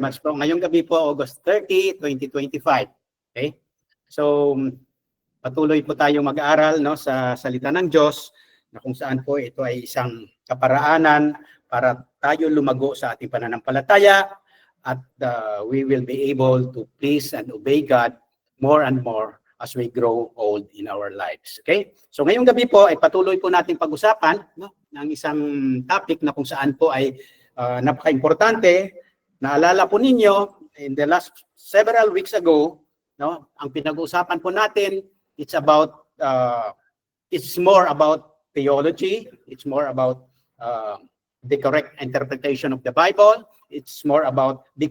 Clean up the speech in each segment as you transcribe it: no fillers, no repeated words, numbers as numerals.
much po. Ngayong gabi po, August 30, 2025. Okay? So, patuloy po tayong mag-aaral no, sa salita ng Diyos na kung saan po ito ay isang kaparaanan para tayo lumago sa ating pananampalataya at we will be able to please and obey God more and more as we grow old in our lives. Okay? So ngayong gabi po ay patuloy po natin pag-usapan no, ng isang topic na kung saan po ay napaka-importante. Naalala po ninyo, in the last several weeks ago, no, ang pinag-uusapan po natin, it's more about theology, it's more about the correct interpretation of the Bible, it's more about the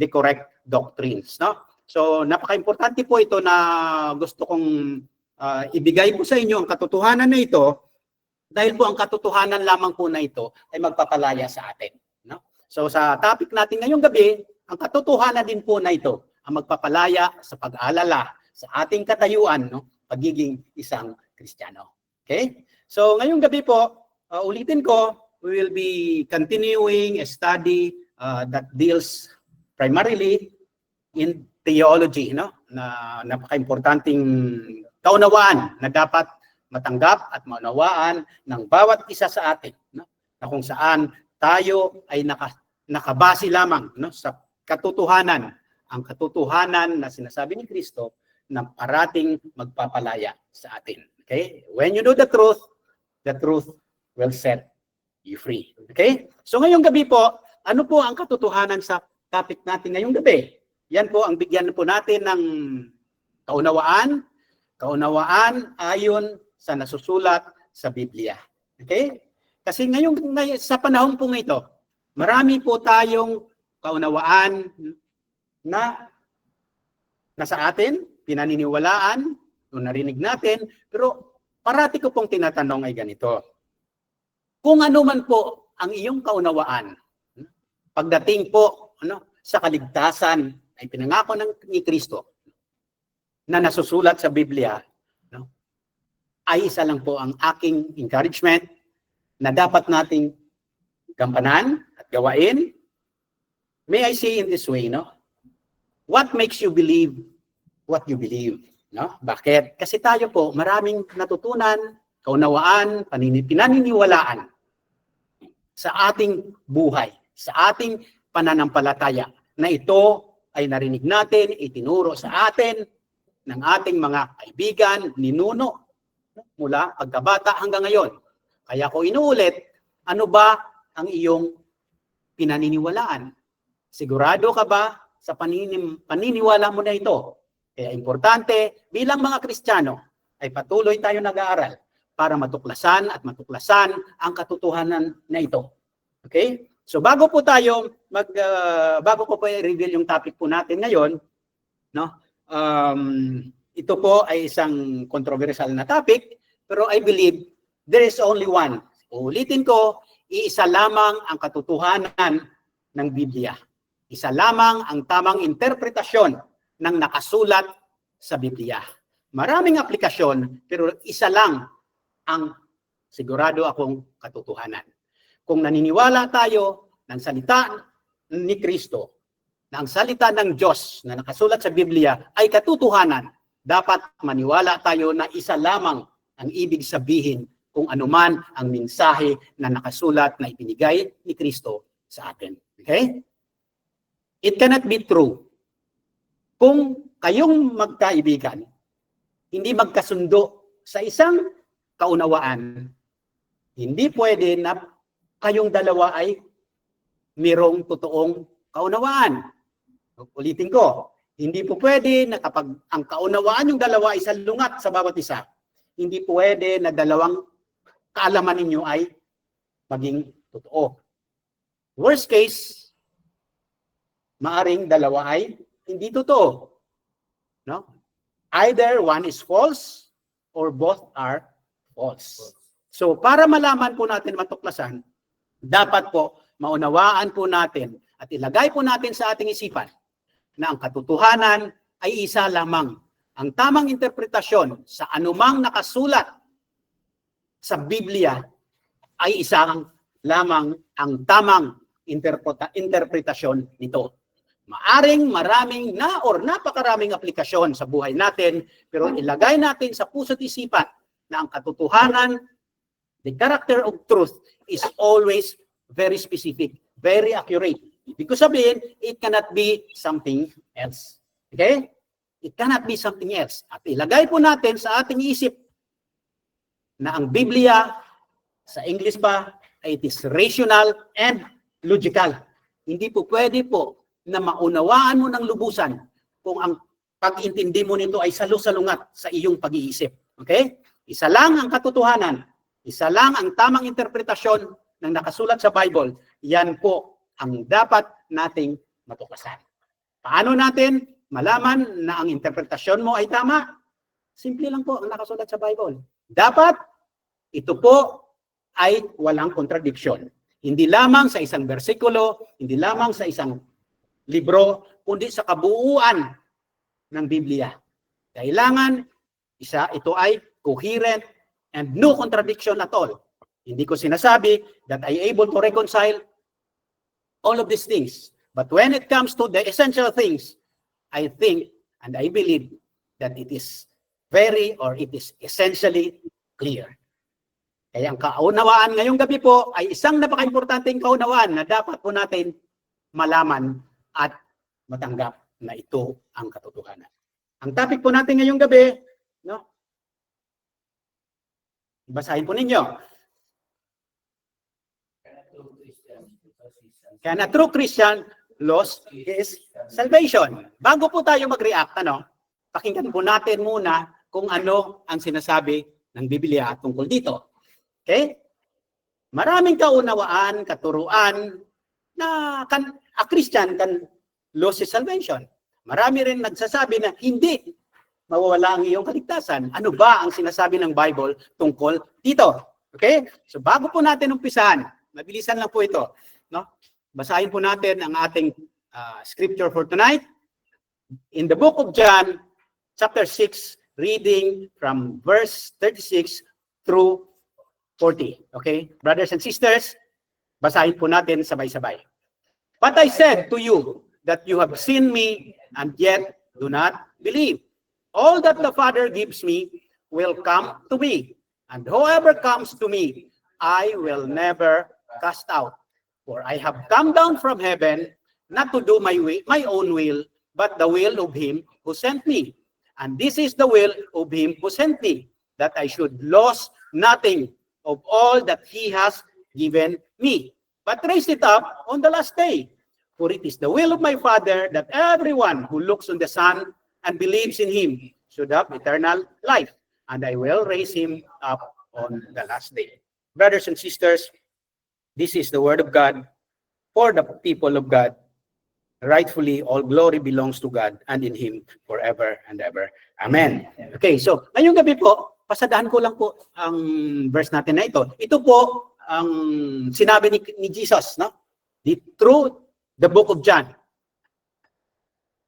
correct doctrines. No? So napaka-importante po ito na gusto kong ibigay po sa inyo ang katotohanan na ito dahil po ang katotohanan lamang po na ito ay magpapalaya sa atin. No? So sa topic natin ngayong gabi, ang katotohanan din po na ito ang magpapalaya sa pag-aalala sa ating katayuan, no? Pagiging isang Kristiyano. Okay? So ngayong gabi po, ulitin ko, we will be continuing a study that deals primarily in theology, no? Na napaka-importanting kaunawaan na dapat matanggap at maunawaan ng bawat isa sa atin, no? Na kung saan tayo ay nakabase lamang no, sa katotohanan, ang katotohanan na sinasabi ni Kristo na parating magpapalaya sa atin. Okay? When you know the truth will set you free. Okay? So ngayong gabi po, ano po ang katotohanan sa topic natin ngayong gabi? Yan po ang bigyan po natin ng kaunawaan ayon sa nasusulat sa Biblia. Okay? Kasi sa panahon pong ito, marami po tayong kaunawaan na nasa atin, pinaniniwalaan, o narinig natin, pero parati ko pong tinatanong ay ganito. Kung ano man po ang iyong kaunawaan, pagdating po sa kaligtasan ay pinangako ni Kristo na nasusulat sa Biblia, ay isa lang po ang aking encouragement na dapat nating gampanan at gawain. May I say in this way, no? What makes you believe what you believe? No? Bakit? Kasi tayo po, maraming natutunan, kaunawaan, pinaniniwalaan sa ating buhay, sa ating pananampalataya, na ito ay narinig natin, itinuro sa atin ng ating mga kaibigan, ninuno, mula pagkabata hanggang ngayon. Kaya ko inuulit, ano ba ang iyong pinaniniwalaan? Sigurado ka ba sa paniniwala mo na ito? Kaya importante, bilang mga Kristiyano, ay patuloy tayo nag-aaral para matuklasan ang katotohanan na ito. Okay? So bago ko po i-reveal yung topic po natin ngayon, no? Ito po ay isang controversial na topic, pero I believe there is only one. Ulitin ko, iisa lamang ang katotohanan ng Biblia. Isa lamang ang tamang interpretasyon ng nakasulat sa Biblia. Maraming aplikasyon, pero isa lang ang sigurado akong katotohanan. Kung naniniwala tayo ng salita ni Kristo, na ang salita ng Diyos na nakasulat sa Biblia ay katotohanan, dapat maniwala tayo na isa lamang ang ibig sabihin kung anuman ang mensahe na nakasulat na ibinigay ni Kristo sa atin. Okay? It cannot be true kung kayong magkaibigan hindi magkasundo sa isang kaunawaan. Hindi pwede na kayong dalawa ay mayroong totoong kaunawaan. Ulitin ko, hindi po pwede na kapag ang kaunawaan yung dalawa ay salungat sa bawat isa, hindi pwede na dalawang kaalaman ninyo ay maging totoo. Worst case, maaring dalawa ay hindi totoo. No? Either one is false or both are false. So para malaman po natin, matuklasan, dapat po maunawaan po natin at ilagay po natin sa ating isipan na ang katotohanan ay isa lamang. Ang tamang interpretasyon sa anumang nakasulat sa Biblia ay isang lamang ang tamang interpretasyon nito. Maaring maraming or napakaraming aplikasyon sa buhay natin, pero ilagay natin sa puso't isipan na ang katotohanan, the character of truth is always very specific, very accurate. Ibig ko sabihin, it cannot be something else. Okay? It cannot be something else. At ilagay po natin sa ating isip na ang Biblia, sa English pa, it is rational and logical. Hindi po pwede po na maunawaan mo ng lubusan kung ang pag-intindi mo nito ay salu-salungat sa iyong pag-iisip. Okay? Isa lang ang katotohanan. Isa lang ang tamang interpretasyon ng nakasulat sa Bible. Yan po ang dapat nating matuklasan. Paano natin malaman na ang interpretasyon mo ay tama? Simple lang po ang nakasulat sa Bible. Dapat ito po ay walang contradiction. Hindi lamang sa isang bersikulo, hindi lamang sa isang libro, kundi sa kabuuan ng Biblia. Kailangan ito ay coherent and no contradiction at all. Hindi ko sinasabi that I able to reconcile all of these things. But when it comes to the essential things, I think and I believe that it is essentially clear. Kaya ang kaunawaan ngayong gabi po ay isang napaka-importanteng kaunawaan na dapat po natin malaman at matanggap na ito ang katotohanan. Ang topic po natin ngayong gabi, basahin po ninyo. Can a true Christian lose his salvation? Bago po tayo mag-react, pakinggan po natin muna kung ano ang sinasabi ng Biblia tungkol dito. Okay? Maraming kaunawaan, katuruan na a Christian can lose his salvation. Marami rin nagsasabi na hindi mawawala ang iyong kaligtasan. Ano ba ang sinasabi ng Bible tungkol dito? Okay? So bago po natin umpisahan, mabilisan lang po ito. Basahin po natin ang ating scripture for tonight. In the book of John, chapter 6, reading from verse 36 through 40. Okay? Brothers and sisters, basahin po natin sabay-sabay. But I said to you that you have seen me and yet do not believe. All that the Father gives me will come to me, and whoever comes to me, I will never cast out. For I have come down from heaven not to do my own will, but the will of him who sent me. And this is the will of him who sent me, that I should lose nothing of all that he has given me, but raise it up on the last day. For it is the will of my Father that everyone who looks on the Son and believes in him should have eternal life, and I will raise him up on the last day. Brothers and sisters, this is the word of God for the people of God. Rightfully, all glory belongs to God and in him forever and ever. Amen. Okay, so ngayong gabi po, pasadahan ko lang po ang verse natin na ito. Ito po ang sinabi ni Jesus, through the book of John,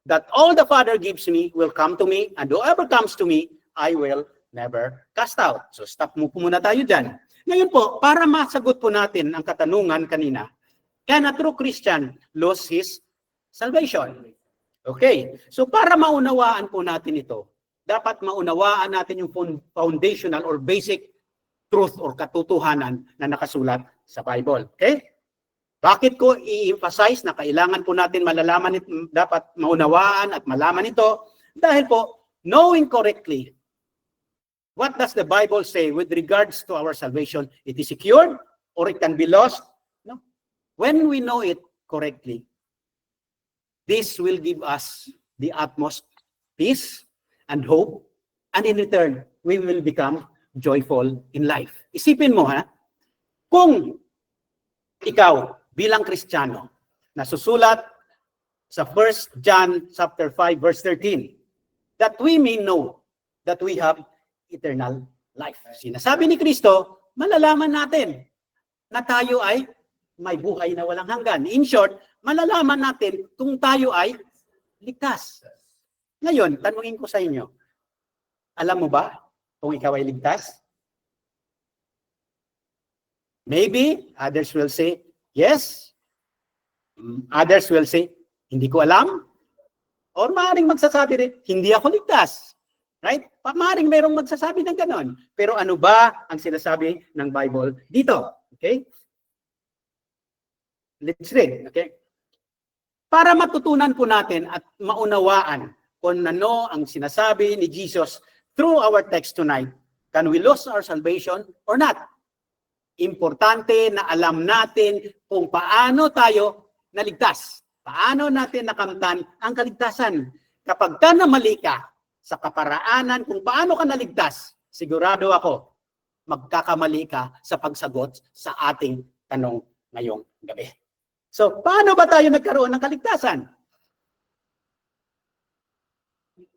that all the Father gives me will come to me, and whoever comes to me, I will never cast out. So stop mo muna tayo dyan. Ngayon po, para masagot po natin ang katanungan kanina, can a true Christian lose his salvation? Okay, so para maunawaan po natin ito, dapat maunawaan natin yung foundational or basic truth or katotohanan na nakasulat sa Bible. Okay? Bakit ko i-emphasize na kailangan po natin malalaman ito, dapat maunawaan at malaman ito? Dahil po, knowing correctly, what does the Bible say with regards to our salvation? It is secured or it can be lost? No. When we know it correctly, this will give us the utmost peace and hope, and in return, we will become joyful in life. Isipin mo, kung ikaw bilang Kristiyano, nasusulat sa 1 John chapter 5 verse 13, that we may know that we have eternal life. Sinasabi ni Kristo, malalaman natin na tayo ay may buhay na walang hanggan. In short, malalaman natin kung tayo ay ligtas. Ngayon, tanungin ko sa inyo, alam mo ba kung ikaw ay ligtas? Maybe others will say, yes. Others will say, Hindi ko alam. Or maaaring magsasabi rin, hindi ako ligtas. Right? Maaaring merong magsasabi ng ganon. Pero ano ba ang sinasabi ng Bible dito? Okay? Let's read. Okay? Para matutunan po natin at maunawaan kung ano ang sinasabi ni Jesus through our text tonight, can we lose our salvation or not? Importante na alam natin kung paano tayo naligtas. Paano natin nakamtan ang kaligtasan. Kapag ka namali ka sa kaparaanan kung paano ka naligtas, sigurado ako, magkakamali ka sa pagsagot sa ating tanong ngayong gabi. So, paano ba tayo nagkaroon ng kaligtasan?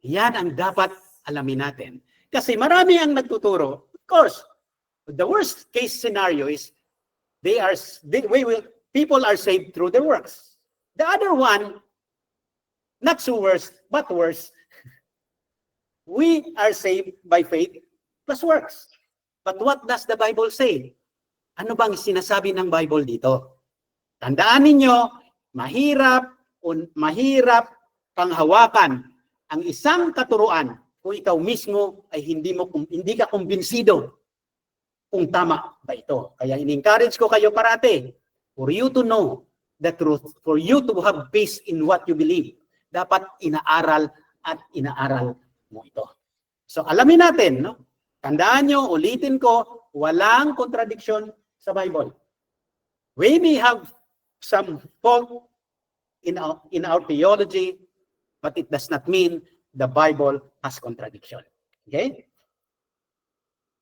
Yan ang dapat alamin natin. Kasi marami ang nagtuturo. Of course, the worst case scenario is people are saved through their works. The other one, not so worse, but worse, we are saved by faith plus works. But what does the Bible say? Ano bang sinasabi ng Bible dito? Tandaan ninyo, mahirap kang hawakan ang isang katuruan kung ikaw mismo ay hindi ka kumbinsido kung tama ba ito. Kaya in-encourage ko kayo parati, for you to know the truth, for you to have peace in what you believe, dapat inaaral at inaaral mo ito. So alamin natin, no? Tandaan nyo, ulitin ko, walang contradiction sa Bible. We may have some fault in our theology, but it does not mean the Bible has contradiction. Okay?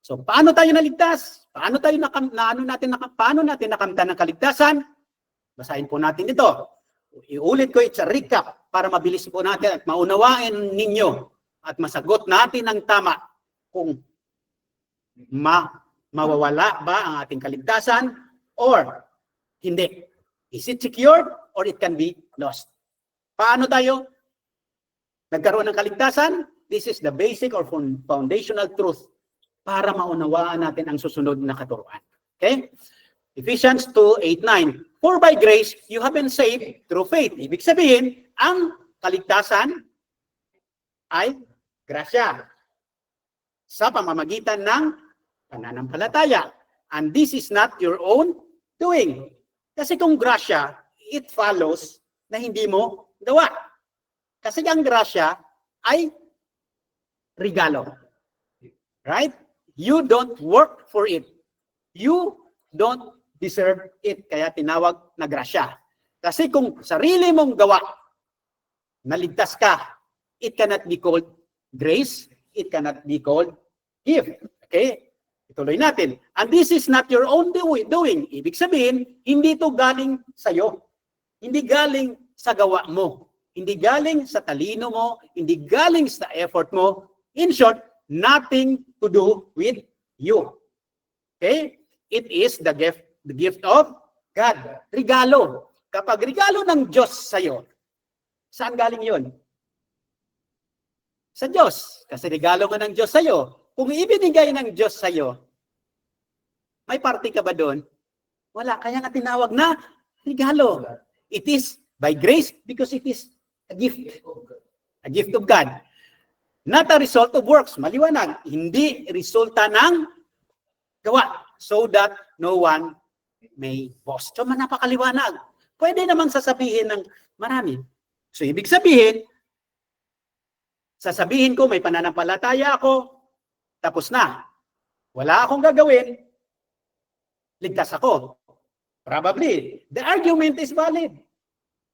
So paano tayo naligtas? Paano natin nakamtan ng kaligtasan? Basahin po natin ito. Iulit ko, it's a recap para mabilis po natin at maunawain ninyo at masagot natin ng tama kung mawawala ba ang ating kaligtasan or hindi. Is it secured or it can be lost? Paano tayo nagkaroon ng kaligtasan? This is the basic or foundational truth para maunawaan natin ang susunod na katuruan. Okay? Ephesians 2:8-9. For by grace, you have been saved through faith. Ibig sabihin, ang kaligtasan ay grasya sa pamamagitan ng pananampalataya. And this is not your own doing. Kasi kung grasya, it follows na hindi mo gawa. Kasi ang grasya ay regalo. Right? You don't work for it. You don't deserve it. Kaya tinawag na grasya. Kasi kung sarili mong gawa, naligtas ka, it cannot be called grace. It cannot be called gift. Okay? Ituloy natin. And this is not your own doing. Ibig sabihin, hindi ito galing sa'yo. Hindi galing sa gawa mo. Hindi galing sa talino mo. Hindi galing sa effort mo. In short, nothing to do with you. Okay? It is the gift of God. Regalo. Kapag regalo ng Diyos sa'yo, saan galing yun? Sa Diyos. Kasi regalo nga ng Diyos sa'yo. Kung ibinigay ng Diyos sa'yo, may party ka ba doon? Wala. Kaya nga tinawag na regalo. It is by grace because it is a gift. A gift of God. Not a result of works. Maliwanag. Hindi resulta ng gawa. So that no one may boast. So napakaliwanag. Pwede namang sasabihin ng marami. So ibig sabihin, sasabihin ko may pananampalataya ako, tapos na. Wala akong gagawin, ligtas ako. Probably. The argument is valid.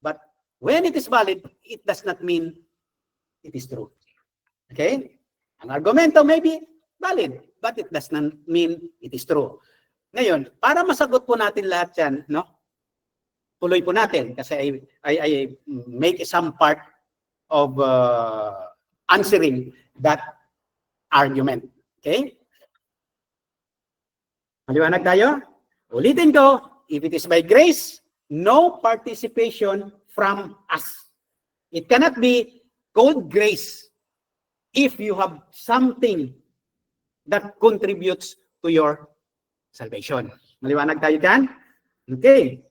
But when it is valid, it does not mean it is true. Okay? Ang argumento may be valid, but it does not mean it is true. Ngayon, para masagot po natin lahat yan, no? Tuloy po natin kasi I make some part of answering that argument. Okay? Maliwanag tayo? Ulitin ko, if it is by grace, no participation from us. It cannot be called grace if you have something that contributes to your salvation. Maliwanag tayo dyan? Okay.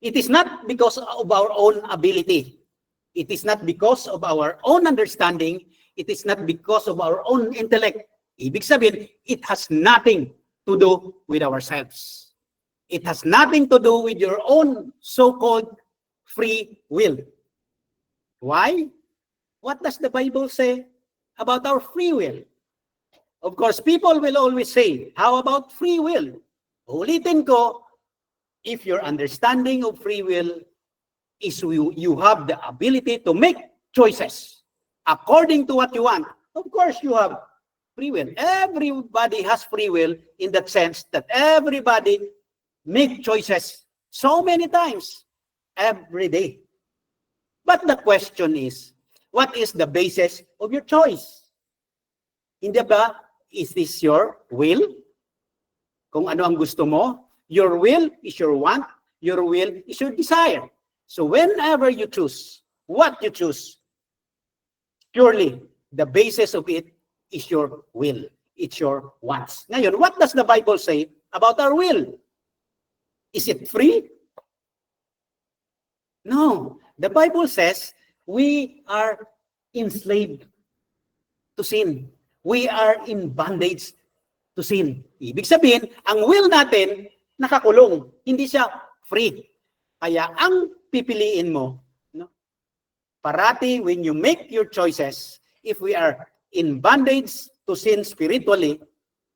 It is not because of our own ability. It is not because of our own understanding. It is not because of our own intellect. Ibig sabihin, it has nothing to do with ourselves. It has nothing to do with your own so-called free will. Why? What does the Bible say about our free will? Of course, people will always say, how about free will? Ulitin ko, if your understanding of free will is you have the ability to make choices according to what you want, of course you have free will. Everybody has free will in that sense that everybody make choices so many times every day. But the question is, what is the basis of your choice? Hindi ba, is this your will? Kung ano ang gusto mo, your will is your want, your will is your desire. So whenever you choose, what you choose, purely the basis of it is your will. It's your wants. Ngayon, what does the Bible say about our will? Is it free? No. The Bible says we are enslaved to sin. We are in bondage to sin. Ibig sabihin, ang will natin nakakulong. Hindi siya free. Kaya ang pipiliin mo, no? Parati when you make your choices, if we are in bondage to sin spiritually,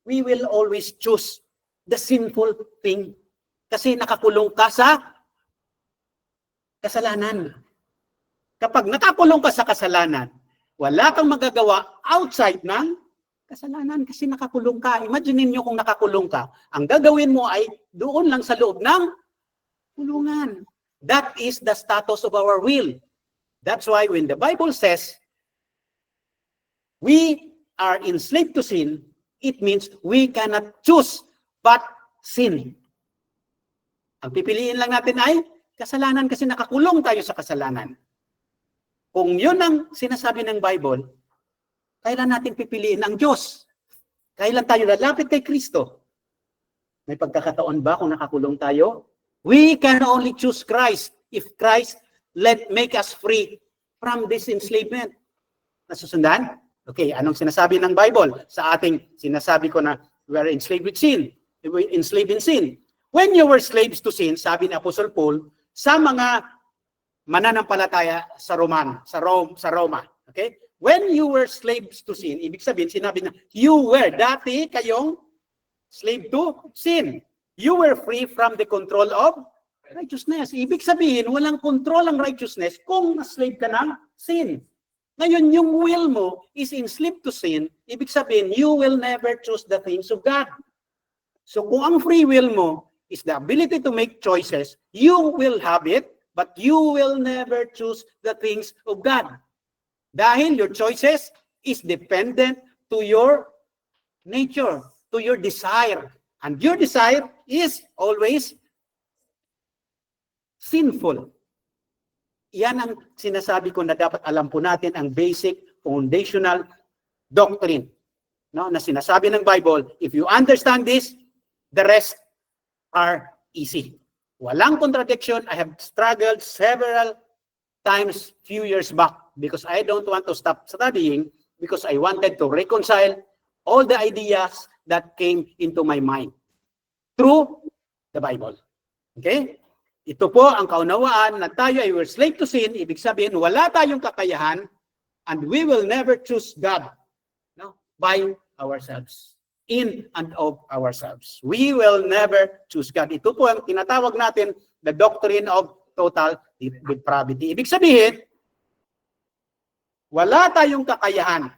we will always choose the sinful thing. Kasi nakakulong ka sa kasalanan. Kapag nakakulong ka sa kasalanan, wala kang magagawa outside ng kasalanan kasi nakakulong ka. Imagine niyo kung nakakulong ka, ang gagawin mo ay doon lang sa loob ng kulungan. That is the status of our will. That's why when the Bible says we are enslaved to sin, it means we cannot choose but sin. Ang pipiliin lang natin ay kasalanan kasi nakakulong tayo sa kasalanan. Kung yun ang sinasabi ng Bible, kailan natin pipiliin ang Diyos? Kailan tayo lalapit kay Kristo? May pagkakataon ba kung nakakulong tayo? We can only choose Christ if Christ make us free from this enslavement. Nasusundan? Okay, anong sinasabi ng Bible? Sa ating sinasabi ko na we are enslaved with sin. We are enslaved in sin. When you were slaves to sin, sabi ni Apostle Paul, sa mga mananampalataya sa Roma. Okay? When you were slaves to sin, ibig sabihin, sinabi na, you were, dati kayong slave to sin. You were free from the control of righteousness. Ibig sabihin, walang control ang righteousness kung na-slave ka ng sin. Ngayon, yung will mo is enslaved to sin, ibig sabihin, you will never choose the things of God. So kung ang free will mo is the ability to make choices, you will have it, but you will never choose the things of God. Dahil your choices is dependent to your nature, to your desire. And your desire is always sinful. Yan ang sinasabi ko na dapat alam po natin ang basic foundational doctrine, no, na sinasabi ng Bible. If you understand this, the rest are easy. Walang contradiction. I have struggled several times few years back because I don't want to stop studying because I wanted to reconcile all the ideas that came into my mind through the Bible. Okay? Ito po ang kaunawaan na tayo ay we're slave to sin. Ibig sabihin, wala tayong kakayahan and we will never choose God, no, by ourselves. In and of ourselves. We will never choose God. Ito po ang tinatawag natin the doctrine of total depravity. Ibig sabihin, wala tayong kakayahan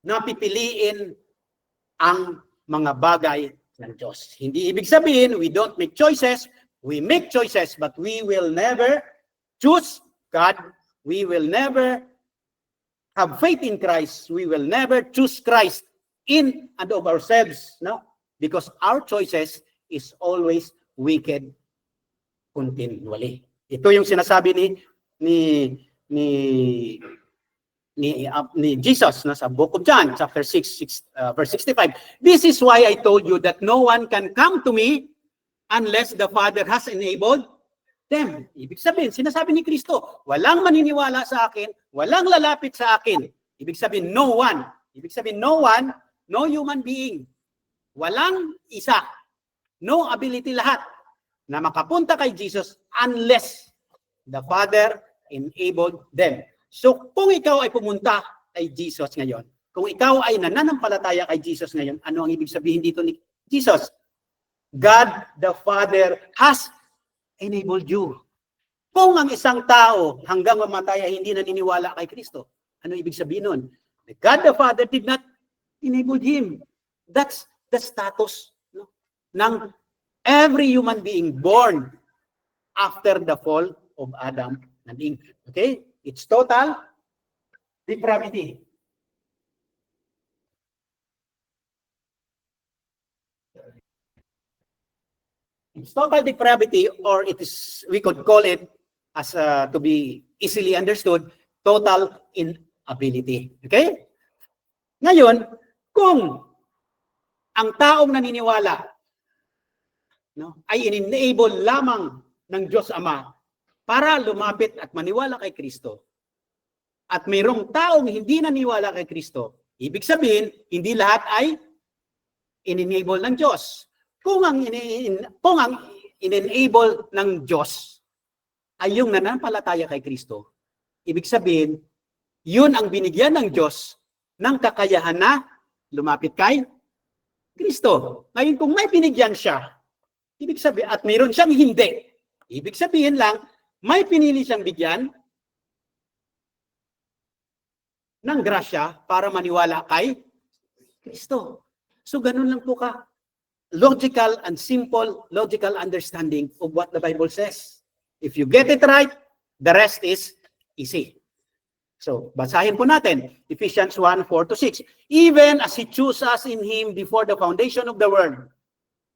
na pipiliin ang mga bagay ng Diyos. Hindi ibig sabihin, we don't make choices. We make choices, but we will never choose God. We will never have faith in Christ. We will never choose Christ in and of ourselves, no? Because our choices is always wicked continually. Ito yung sinasabi ni Jesus na sa Book of John, chapter 6, verse 65. This is why I told you that no one can come to me unless the Father has enabled them. Ibig sabihin, sinasabi ni Kristo, walang maniniwala sa akin, walang lalapit sa akin. Ibig sabihin, no one. Ibig sabihin, no one, no human being. Walang isa. No ability lahat na makapunta kay Jesus unless the Father enabled them. So, kung ikaw ay pumunta kay Jesus ngayon, kung ikaw ay nananampalataya kay Jesus ngayon, ano ang ibig sabihin dito ni Jesus? God the Father has enabled you. Kung ang isang tao hanggang mamatay ay hindi naniniwala kay Kristo, ano ibig sabihin nun? God the Father did not enable him. That's the status ng every human being born after the fall of Adam and Eve. Okay? It's total depravity. It's total depravity, or it is, we could call it, as to be easily understood, total inability. Okay? Ngayon, kung ang taong naniniwala ay in-enable lamang ng Diyos Ama para lumapit at maniwala kay Kristo, at mayroong taong hindi naniniwala kay Kristo, ibig sabihin, hindi lahat ay in-enable ng Diyos. Kung ang in-enable ng Diyos ay yung nananampalataya kay Kristo, ibig sabihin, yun ang binigyan ng Diyos ng kakayahan na lumapit kay Kristo. Ngayon, kung may binigyan siya, ibig sabihin, at mayroon siyang hindi, ibig sabihin lang, may pinili siyang bigyan ng grasya para maniwala kay Kristo. So, ganun lang po ka. Logical and simple logical understanding of what the Bible says. If you get it right, the rest is easy. So, basahin po natin, Ephesians 1:4-6. Even as He chose us in Him before the foundation of the world,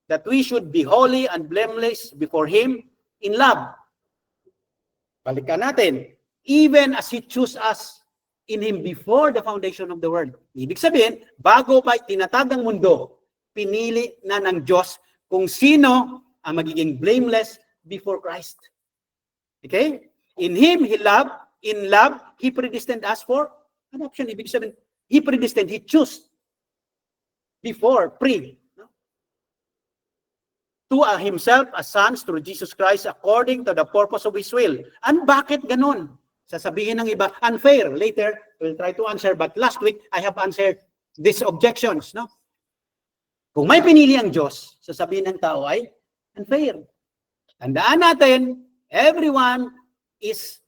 that we should be holy and blameless before Him in love. Balikan natin, even as He chose us in Him before the foundation of the world. Ibig sabihin, bago pa tinatag ang mundo, pinili na ng Diyos kung sino ang magiging blameless before Christ. Okay? In Him, in love, He predestined us for adoption. Ibig sabihin, He predestined, He chose before, to Himself as sons through Jesus Christ according to the purpose of His will. And bakit ganun? Sasabihin ng iba, unfair. Later, we'll try to answer. But last week, I have answered these objections. No? Kung may pinili ang Diyos, sasabihin ng tao ay unfair. Tandaan natin, everyone is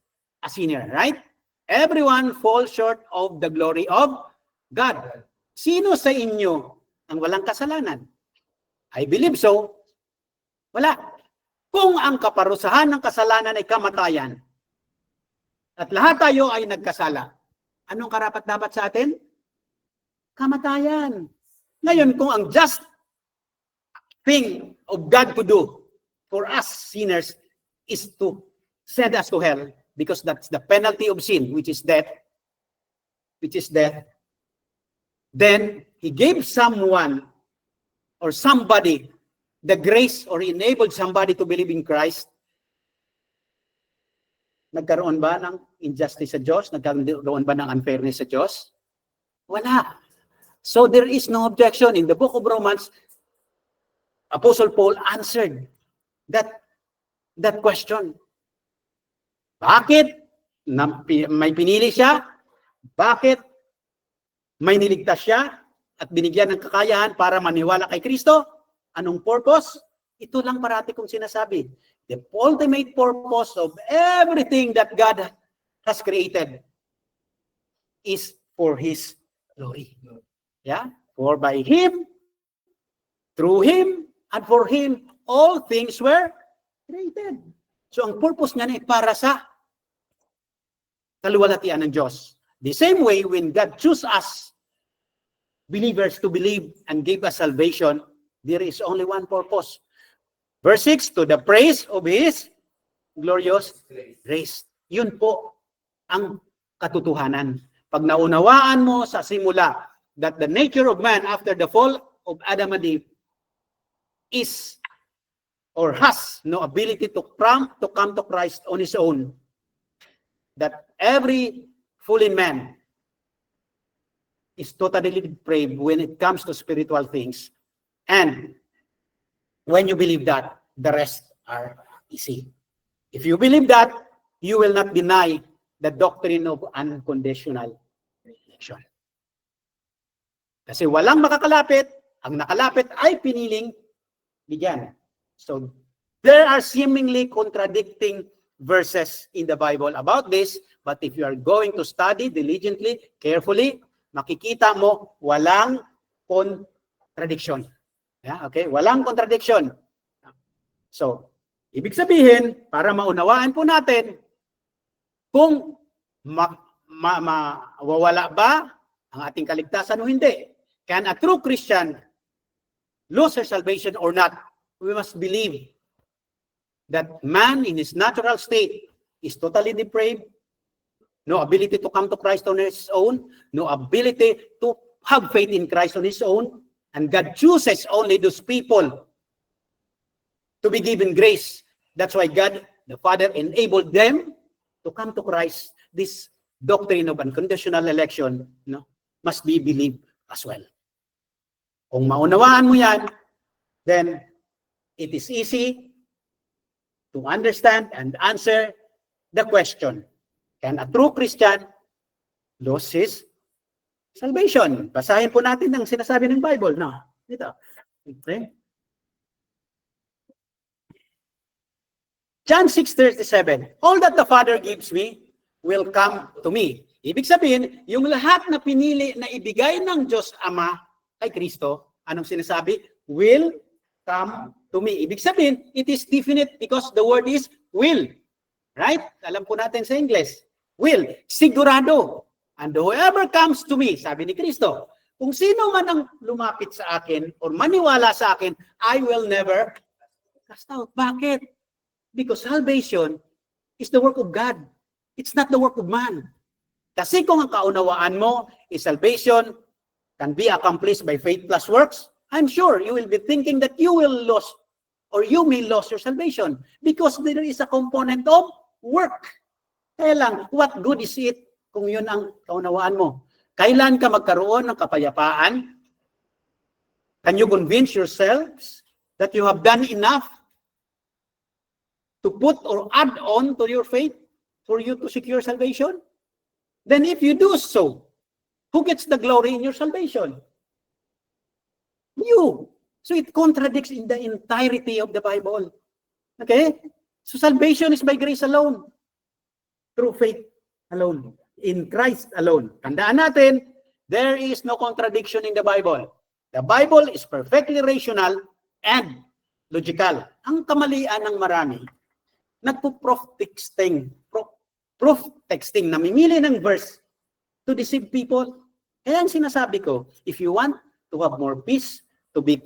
a sinner, right? Everyone falls short of the glory of God. Sino sa inyo ang walang kasalanan? I believe so. Wala. Kung ang kaparusahan ng kasalanan ay kamatayan, at lahat tayo ay nagkasala, anong karapat-dapat sa atin? Kamatayan. Ngayon, kung ang just thing of God to do for us sinners is to send us to hell, because that's the penalty of sin, which is death, then He gave someone or somebody the grace, or enabled somebody to believe in Christ. Nagkaroon ba ng injustice sa Diyos? Nagkaroon ba ng unfairness sa Diyos? Wala. So there is no objection. In the book of Romans, Apostle Paul answered that question. Bakit may pinili siya? Bakit may niligtas siya at binigyan ng kakayahan para maniwala kay Kristo? Anong purpose? Ito lang parati kong sinasabi. The ultimate purpose of everything that God has created is for His glory. Yeah? For by Him, through Him, and for Him, all things were created. So ang purpose niya ay para sa kaluwalhatian ng Diyos. The same way, when God chose us, believers, to believe and gave us salvation, there is only one purpose. Verse 6, to the praise of His glorious grace. Yun po ang katotohanan. Pag naunawaan mo sa simula that the nature of man after the fall of Adam and Eve is or has no ability to come to Christ on his own. That every fallen man is totally depraved when it comes to spiritual things. And when you believe that, the rest are easy. If you believe that, you will not deny the doctrine of unconditional election. Kasi walang makakalapit, ang nakalapit ay piniling bigyan. So, there are seemingly contradicting verses in the Bible about this, but if you are going to study diligently, carefully, makikita mo walang contradiction. Yeah, okay? Walang contradiction. So, ibig sabihin, para maunawaan po natin kung mawawala ba ang ating kaligtasan o hindi. Can a true Christian lose their salvation or not? We must believe that man in his natural state is totally depraved, no ability to come to Christ on his own, no ability to have faith in Christ on his own, and God chooses only those people to be given grace. That's why God, the Father, enabled them to come to Christ. This doctrine of unconditional election, no, must be believed as well. Kung maunawaan mo yan, then it is easy to understand and answer the question, can a true Christian lose his salvation? Basahin po natin ang sinasabi ng Bible. No? Dito. Okay. John 6:37, all that the Father gives me will come to me. Ibig sabihin, yung lahat na pinili na ibigay ng Diyos Ama kay Kristo, anong sinasabi? Will come to me. Ibig sabihin, it is definite because the word is will. Right? Alam po natin sa English. Will. Sigurado. And whoever comes to me, sabi ni Kristo, kung sino man ang lumapit sa akin or maniwala sa akin, I will never cast out. Bakit? Because salvation is the work of God. It's not the work of man. Kasi kung ang kaunawaan mo is salvation can be accomplished by faith plus works, I'm sure you will be thinking that you will lose or you may lose your salvation because there is a component of work. Kaya lang, what good is it kung yun ang kaunawaan mo? Kailan ka magkaroon ng kapayapaan? Can you convince yourselves that you have done enough to put or add on to your faith for you to secure salvation? Then if you do so, who gets the glory in your salvation? You. So it contradicts in the entirety of the Bible. Okay? So salvation is by grace alone. Through faith alone. In Christ alone. Tandaan natin, there is no contradiction in the Bible. The Bible is perfectly rational and logical. Ang kamalian ng marami, nagpo-proof texting, namimili ng verse to deceive people. Kaya ang sinasabi ko, if you want to have more peace, to be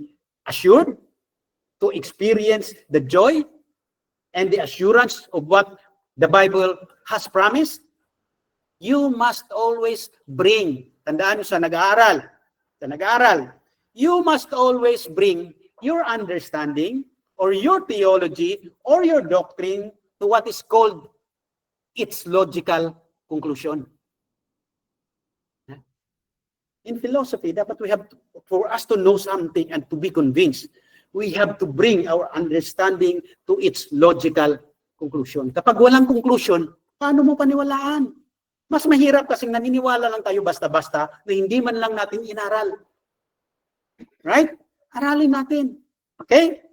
assured, to experience the joy and the assurance of what the Bible has promised, you must always bring, tandaan nyo sa nag-aaral, you must always bring your understanding or your theology or your doctrine to what is called its logical conclusion. In philosophy, dapat for us to know something and to be convinced, we have to bring our understanding to its logical conclusion. Kapag walang conclusion, paano mo paniwalaan? Mas mahirap kasing naniniwala lang tayo basta-basta na hindi man lang natin inaral. Right? Aralin natin. Okay?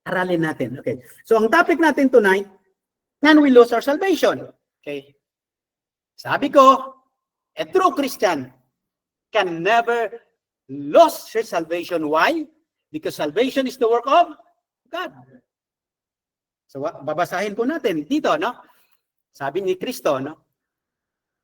Aralin natin. Okay. So ang topic natin tonight, can we lose our salvation? Okay. Sabi ko, a true Christian can never lose his salvation. Why? Because salvation is the work of God. So babasahin po natin dito, no? Sabi ni Kristo, no?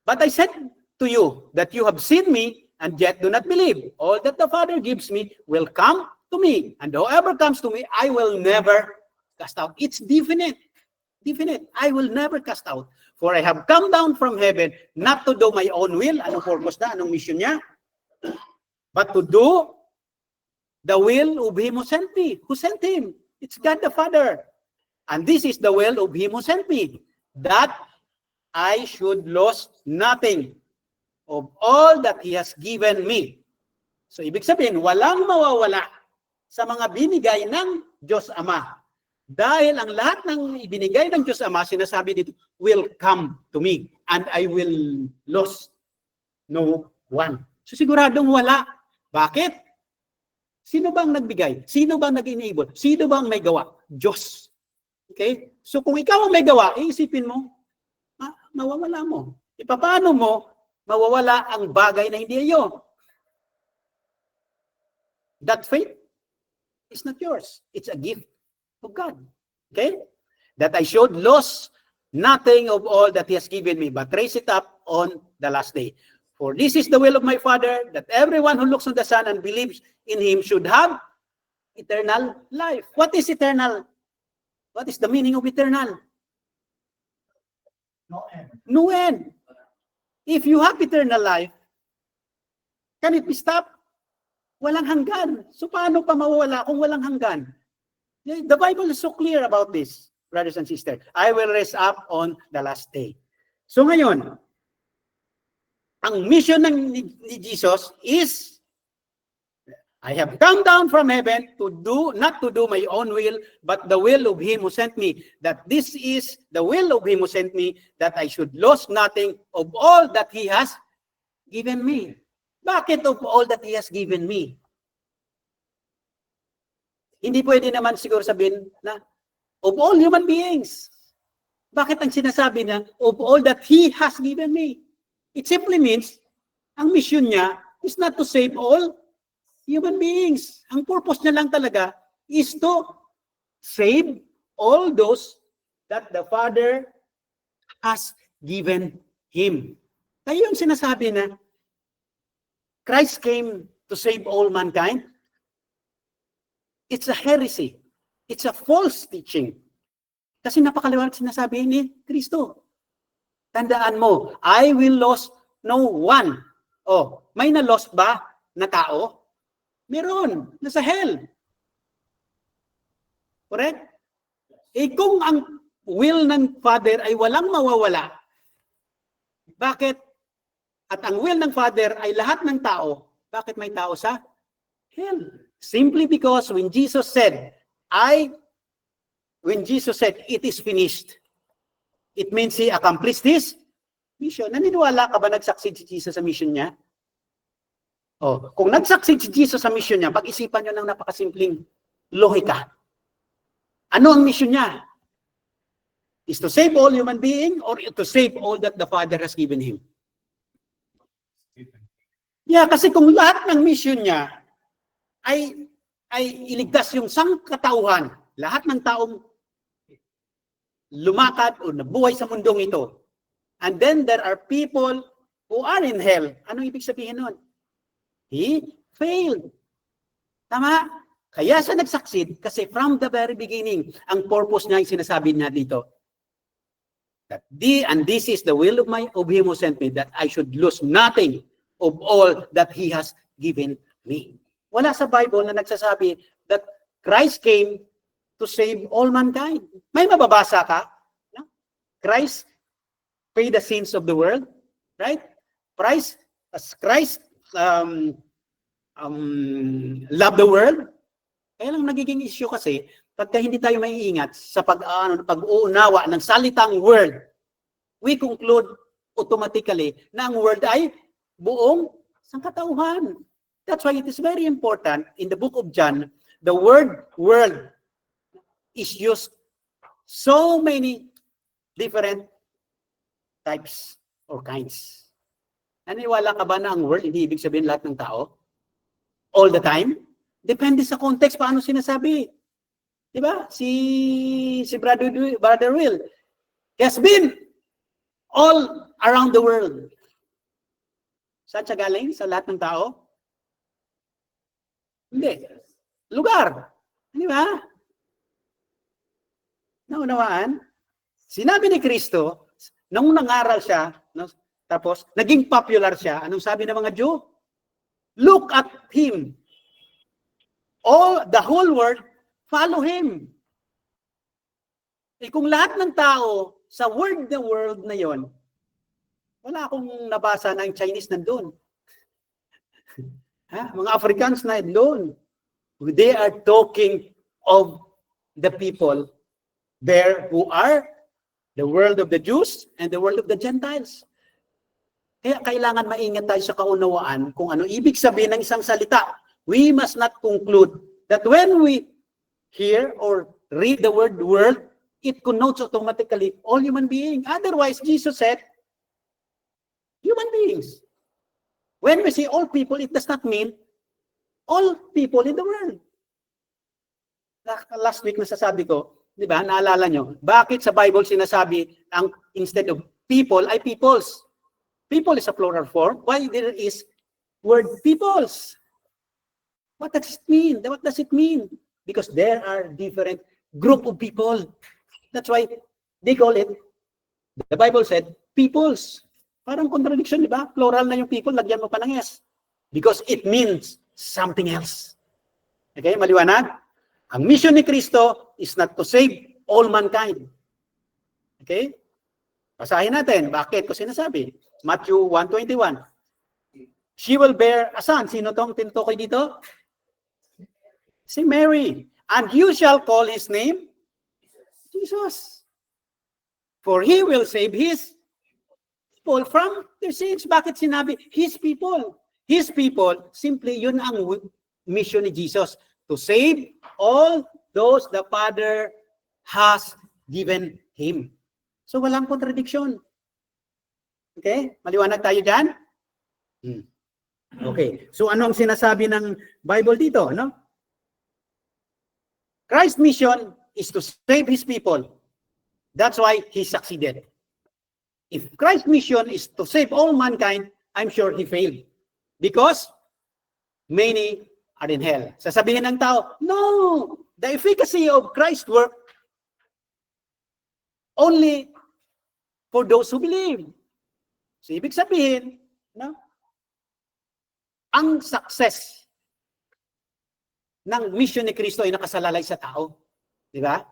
But I said to you that you have seen me and yet do not believe. All that the Father gives me will come to me, and whoever comes to me, I will never cast out. It's definite. Definite. I will never cast out. For I have come down from heaven not to do my own will. Anong purpose na? Anong mission niya? But to do the will of Him who sent me. Who sent Him? It's God the Father. And this is the will of Him who sent me, that I should lose nothing of all that He has given me. So, ibig sabihin, walang mawawala sa mga binigay ng Diyos Ama. Dahil ang lahat ng ibinigay ng Diyos Ama, sinasabi dito, will come to me, and I will lose no one. So, siguradong wala. Bakit? Sino bang nagbigay? Sino bang nag-enable? Sino bang may gawa? Diyos. Okay? So kung ikaw ang may gawa, iisipin mo, mawawala mo. Paano mo mawawala ang bagay na hindi iyo? That faith is not yours. It's a gift of God. Okay? That I should lose nothing of all that He has given me, but raise it up on the last day. For this is the will of my Father, that everyone who looks on the Son and believes in Him should have eternal life. What is eternal? What is the meaning of eternal? No end. No end. If you have eternal life, can it be stopped? Walang hanggan. So paano pa mawawala kung walang hanggan? The Bible is so clear about this, brothers and sisters. I will raise up on the last day. So ngayon, ang mission ni Jesus is, I have come down from heaven to do, not to do my own will, but the will of Him who sent me. That this is the will of Him who sent me, that I should lose nothing of all that He has given me. Bakit of all that He has given me? Hindi pwede naman siguro sabihin na, of all human beings. Bakit ang sinasabi niya, of all that He has given me? It simply means, ang mission niya is not to save all human beings. Ang purpose niya lang talaga is to save all those that the Father has given Him. Kaya yung sinasabi na Christ came to save all mankind, it's a heresy. It's a false teaching. Kasi napakaliwanag sinasabi ni Kristo. Tandaan mo, I will lose no one. Oh, may na-lost ba na tao? Meron, nasa hell. Correct? Eh kung ang will ng Father ay walang mawawala, bakit? At ang will ng Father ay lahat ng tao, bakit may tao sa hell? Simply because when Jesus said, it is finished, it means He accomplished His mission. Naniniwala ka ba nag-succeed si Jesus sa mission niya? Oh, kung nag-succeed si Jesus sa mission niya, pag-isipan nyo ng napakasimpleng lohika. Ano ang mission niya? Is to save all human being or to save all that the Father has given Him? Yeah, kasi kung lahat ng mission niya ay iligtas yung sangkatauhan, lahat ng taong lumakad o nabuhay sa mundong ito, and then there are people who are in hell, anong ibig sabihin nun? He failed. Tama? Kaya siya nag-succeed kasi from the very beginning, ang purpose niya yung sinasabi niya dito. And this is the will of Him who sent me, that I should lose nothing of all that He has given me. Wala sa Bible na nagsasabi that Christ came to save all mankind. May mababasa ka? No? Christ paid the sins of the world. Right? Christ love the world. Kaya lang nagiging issue kasi, pagka hindi tayo maiingat sa pag-uunawa ng salitang word, we conclude automatically na ang word ay buong sangkatauhan. That's why it is very important in the book of John, the word world is used so many different types or kinds. Naniwala ka ba na ang world hindi ibig sabihin lahat ng tao? All the time? Depende sa context paano sinasabi. Di ba? Si Brother Will has been all around the world. Saan siya galing? Sa lahat ng tao? Hindi. Lugar. Di ba? Naunawaan? Sinabi ni Kristo, nung nangaral siya, tapos naging popular siya, anong sabi ng mga Jew? Look at Him. The whole world follow Him. Kung lahat ng tao sa world na yon, wala akong nabasa na yung Chinese nandun. Mga Africans na doon. They are talking of the people there who are the world of the Jews and the world of the Gentiles. Kaya kailangan maingat tayo sa kaunawaan kung ano ibig sabihin ng isang salita. We must not conclude that when we hear or read the word world, it connotes automatically all human beings. Otherwise, Jesus said, human beings. When we say all people, it does not mean all people in the world. Last week nasasabi ko, di ba, naalala nyo, bakit sa Bible sinasabi ang instead of people ay peoples? People is a plural form. Why there is word peoples? What does it mean? What does it mean? Because there are different group of people. That's why they call it, the Bible said, peoples. Parang contradiction, di ba? Plural na yung people, lagyan mo pa ng S. Because it means something else. Okay, maliwanag? Ang mission ni Kristo is not to save all mankind. Okay? Basahin natin. Bakit ko sinasabi? Matthew 1:21. She will bear a son. Sino tong tinutukoy dito? Si Mary. And you shall call his name Jesus. For he will save his people from their sins. Bakit sinabi his people? His people, simply yun ang mission ni Jesus. To save all those the Father has given Him. So walang contradiction. Okay? Maliwanag tayo dyan? Okay. So ano ang sinasabi ng Bible dito? No? Christ's mission is to save His people. That's why He succeeded. If Christ's mission is to save all mankind, I'm sure He failed. Because many are in hell. Sasabihin ng tao, no! The efficacy of Christ's work only for those who believe. So, ibig sabihin, no? Ang success ng mission ni Kristo ay nakasalalay sa tao. Di ba?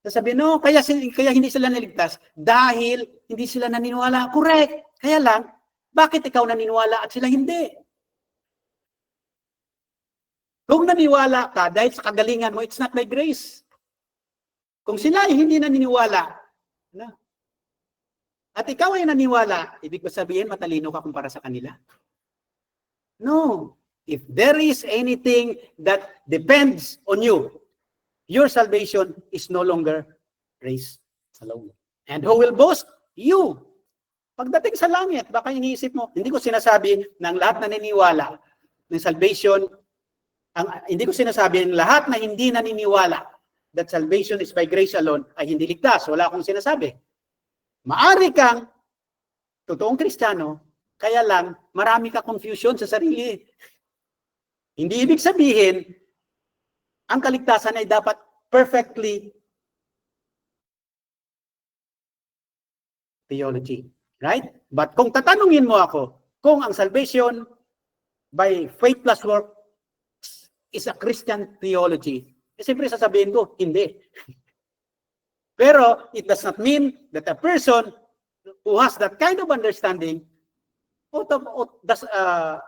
Sasabihin, no, kaya hindi sila naligtas dahil hindi sila naniniwala. Correct. Kaya lang, bakit ikaw naniniwala at sila hindi? Kung naniwala ka dahil sa kagalingan mo, it's not by grace. Kung sila ay hindi naniniwala, na, at ikaw ay naniwala, ibig ko sabihin, matalino ka kumpara sa kanila? No. If there is anything that depends on you, your salvation is no longer grace alone. And who will boast? You. Pagdating sa langit, baka iniisip mo, hindi ko sinasabi ng lahat na naniniwala ng salvation. Hindi ko sinasabi ng lahat na hindi naniniwala that salvation is by grace alone ay hindi ligtas. Wala akong sinasabi. Maari kang totoong Kristiyano, kaya lang marami ka confusion sa sarili. Hindi ibig sabihin ang kaligtasan ay dapat perfectly theology. Right? But kung tatanungin mo ako, kung ang salvation by faith plus work is a Christian theology, siyempre sasabihin ko, hindi. Pero it does not mean that a person who has that kind of understanding does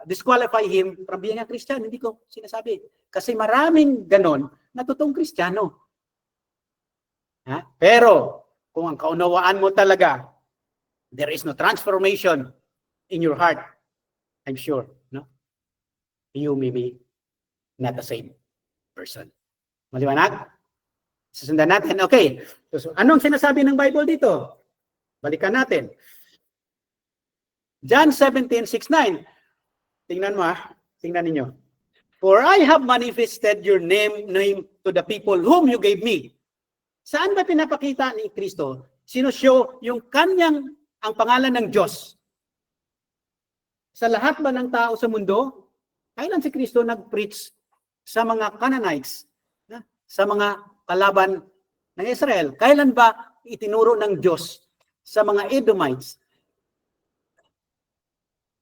disqualify him from being a Christian. Hindi ko sinasabi. Kasi maraming ganon na totoong Kristiyano. Pero kung ang kaunawaan mo talaga, there is no transformation in your heart, I'm sure, no? You may be not the same person. Maliwanag? Susundan natin. Okay. So, anong sinasabi ng Bible dito? Balikan natin. John 17:6-9. Tingnan mo Tingnan ninyo. For I have manifested your name to the people whom you gave me. Saan ba pinapakita ni Kristo? Sinushow yung ang pangalan ng Diyos. Sa lahat ba ng tao sa mundo? Kailan si Kristo nag-preach sa mga Canaanites, sa mga kalaban ng Israel? Kailan ba itinuro ng Diyos sa mga Edomites,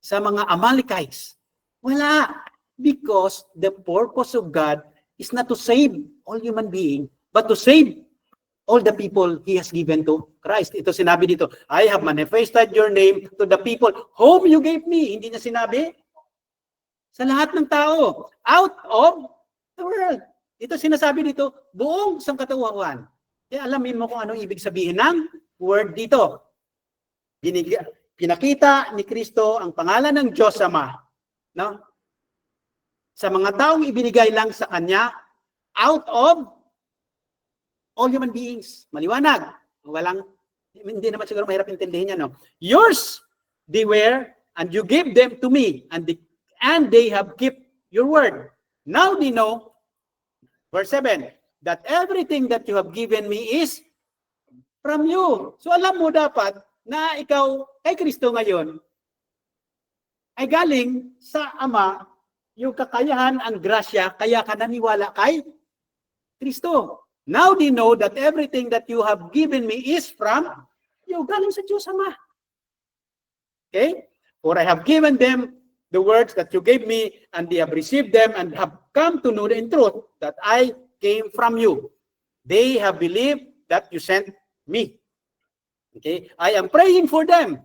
sa mga Amalekites? Wala. Because the purpose of God is not to save all human beings, but to save all the people He has given to Christ. Ito sinabi dito, I have manifested your name to the people whom you gave me. Hindi niya sinabi sa lahat ng tao, out of the world. Ito sinasabi dito, buong sangkatauhan. Kaya alamin mo kung anong ibig sabihin ng word dito. Pinakita ni Kristo ang pangalan ng Diyos Ama, no? Sa mga taong ibinigay lang sa Kanya, out of all human beings. Maliwanag. Hindi naman siguro mahirap intindihin yan, no? Yours they were, and you gave them to me, and they have kept your word. Now they know, verse 7, that everything that you have given me is from you. So alam mo dapat na ikaw kay Kristo ngayon ay galing sa Ama, yung kakayahan, ang grasya, kaya ka naniwala kay Kristo. Now they know that everything that you have given me is from you, galing sa Diyos Ama. Okay? For I have given them the words that you gave me, and they have received them and have come to know in truth that I came from you. They have believed that you sent me. Okay? I am praying for them.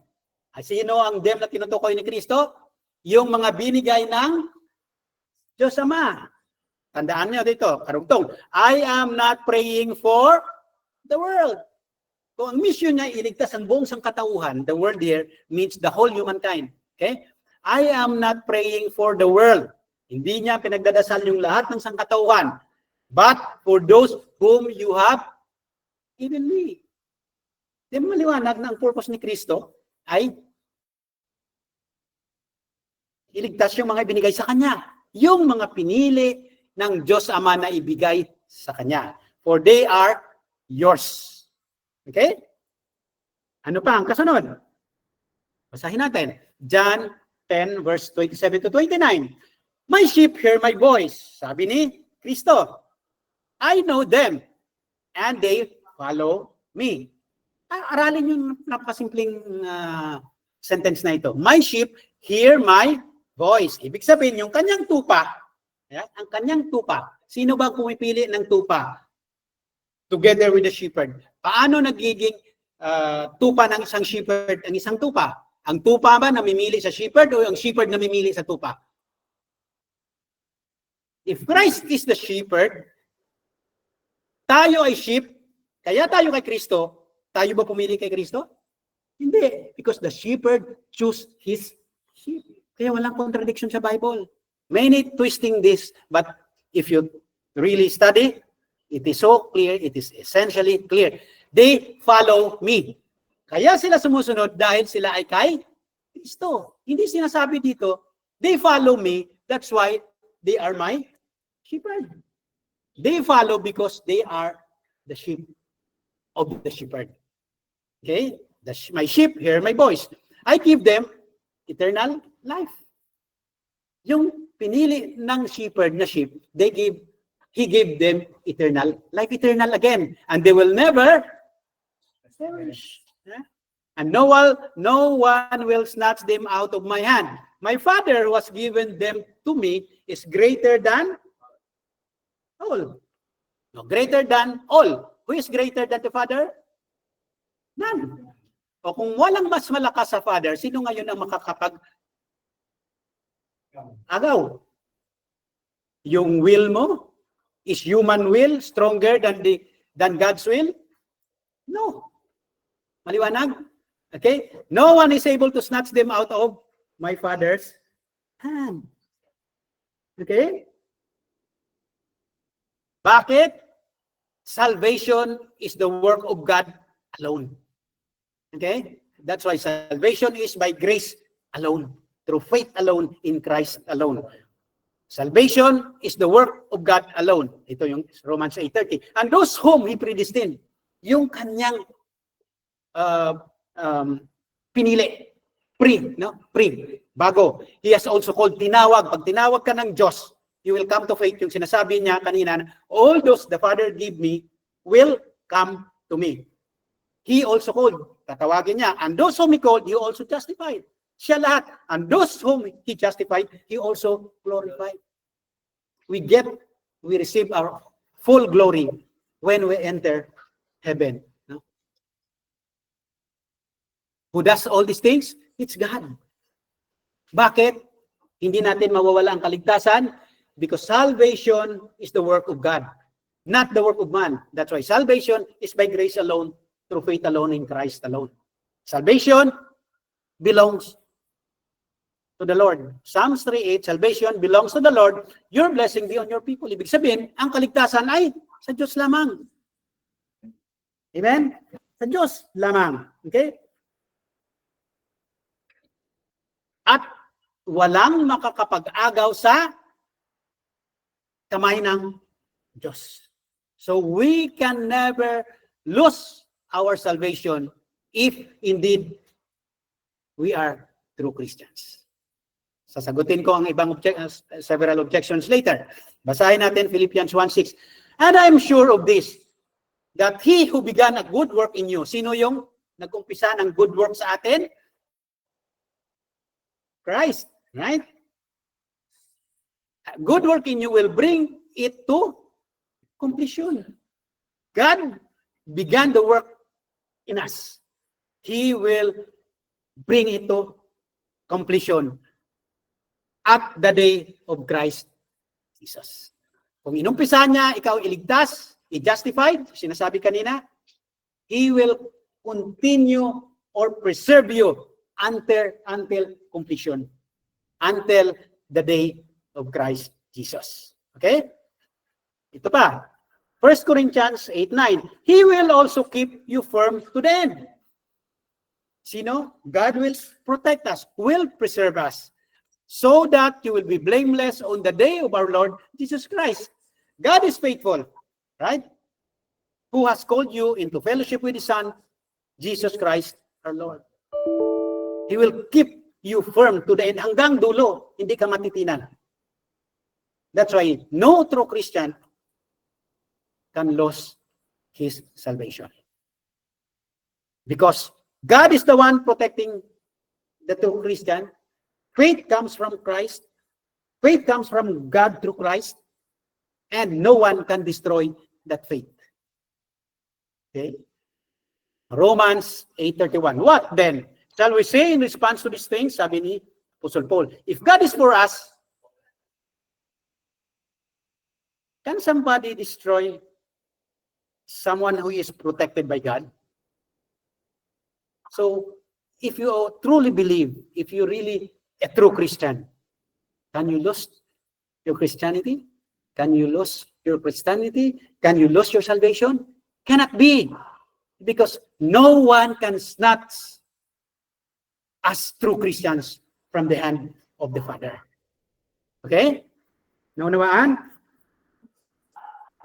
Sino ang them na tinutukoy ni Kristo? Yung mga binigay ng Diyos Ama. Tandaan niyo dito, karugtong. I am not praying for the world. Kung ang mission niya iligtas ang buong sangkatauhan, the world here means the whole humankind. Okay? I am not praying for the world. Hindi niya pinagdadasal yung lahat ng sangkatauhan, but for those whom you have given me. Di ba maliwanag na ang purpose ni Kristo ay iligtas yung mga ibinigay sa Kanya. Yung mga pinili ng Diyos Ama na ibigay sa Kanya. For they are yours. Okay? Ano pa ang kasunod? Basahin natin. John 10 verse 27 to 29. My sheep hear my voice. Sabi ni Kristo, I know them and they follow me. Aralin yung napakasimpleng sentence na ito. My sheep hear my voice. Ibig sabihin, yung kanyang tupa, ang kanyang tupa. Sino ba pumipili ng tupa? Together with the shepherd. Paano nagiging tupa ng isang shepherd ang isang tupa? Ang tupa ba namimili sa shepherd o ang shepherd namimili sa tupa? If Christ is the shepherd, tayo ay sheep, kaya tayo kay Kristo, tayo ba pumili kay Kristo? Hindi. Because the shepherd choose his sheep. Kaya walang contradiction sa Bible. Many twisting this, but if you really study, it is so clear, it is essentially clear. They follow me. Kaya sila sumusunod dahil sila ay kay Kristo. Hindi sinasabi dito, they follow me, that's why they are my shepherd. They follow because they are the sheep of the shepherd. Okay? My sheep hear my voice. I give them eternal life. Yung pinili ng shepherd na sheep, he gave them eternal life, eternal again. And they will never perish. And no one will snatch them out of my hand. My Father who has given them to me is greater than all. No, greater than all. Who is greater than the Father? None. O kung walang mas malakas sa Father, sino ngayon ang makakapag-agaw? Yung will mo? Is human will stronger than God's will? No. Maliwanag? Okay? No one is able to snatch them out of my Father's hand. Okay? Bakit? Salvation is the work of God alone. Okay? That's why salvation is by grace alone, through faith alone, in Christ alone. Salvation is the work of God alone. Ito yung Romans 8:30. And those whom He predestined, yung kanyang pinili, bago. He has also called, tinawag. Pag tinawag ka ng Diyos, you will come to faith. Yung sinasabi niya kanina, all those the Father give me will come to me. He also called. Tatawagin niya. And those whom He called, He also justified. Siya lahat. And those whom He justified, He also glorified. We get we receive our full glory when we enter heaven. No? Who does all these things? It's God. Bakit? Hindi natin mawawala ang kaligtasan? Because salvation is the work of God, not the work of man. That's why salvation is by grace alone, through faith alone, in Christ alone. Salvation belongs to the Lord. Psalms 3:8, salvation belongs to the Lord. Your blessing be on your people. Ibig sabihin, ang kaligtasan ay sa Diyos lamang. Amen? Sa Diyos lamang. Okay? At walang makakapag-agaw sa kamay ng Diyos. So we can never lose our salvation if indeed we are true Christians. Sasagutin ko ang ibang several objections later. Basahin natin Philippians 1:6. And I'm sure of this, that He who began a good work in you. Sino yung nag-umpisa ng good work sa atin? Christ, right? Good work in you will bring it to completion. God began the work in us. He will bring it to completion at the day of Christ Jesus. Kung inumpisa niya, ikaw iligtas, i-justified, sinasabi kanina, He will continue or preserve you until completion, until the day of Christ Jesus. Okay? Ito pa, 1 Corinthians 8:9, He will also keep you firm to the end. Sino? God will protect us, will preserve us, so that you will be blameless on the day of our Lord Jesus Christ. God is faithful, right? Who has called you into fellowship with His Son, Jesus Christ, our Lord. He will keep you firm to the end. Hanggang dulo, hindi ka matitinan. That's why no true Christian can lose his salvation. Because God is the one protecting the true Christian. Faith comes from Christ. Faith comes from God through Christ. And no one can destroy that faith. Okay? Romans 8:31. What then? Shall we say in response to these things? Sabi ni Apostle Paul, if God is for us, can somebody destroy someone who is protected by God? So, if you truly believe, if you really a true Christian, can you lose your Christianity? Can you lose your Christianity? Can you lose your salvation? Cannot be. Because no one can snatch us true Christians from the hand of the Father. Okay? Naunawaan?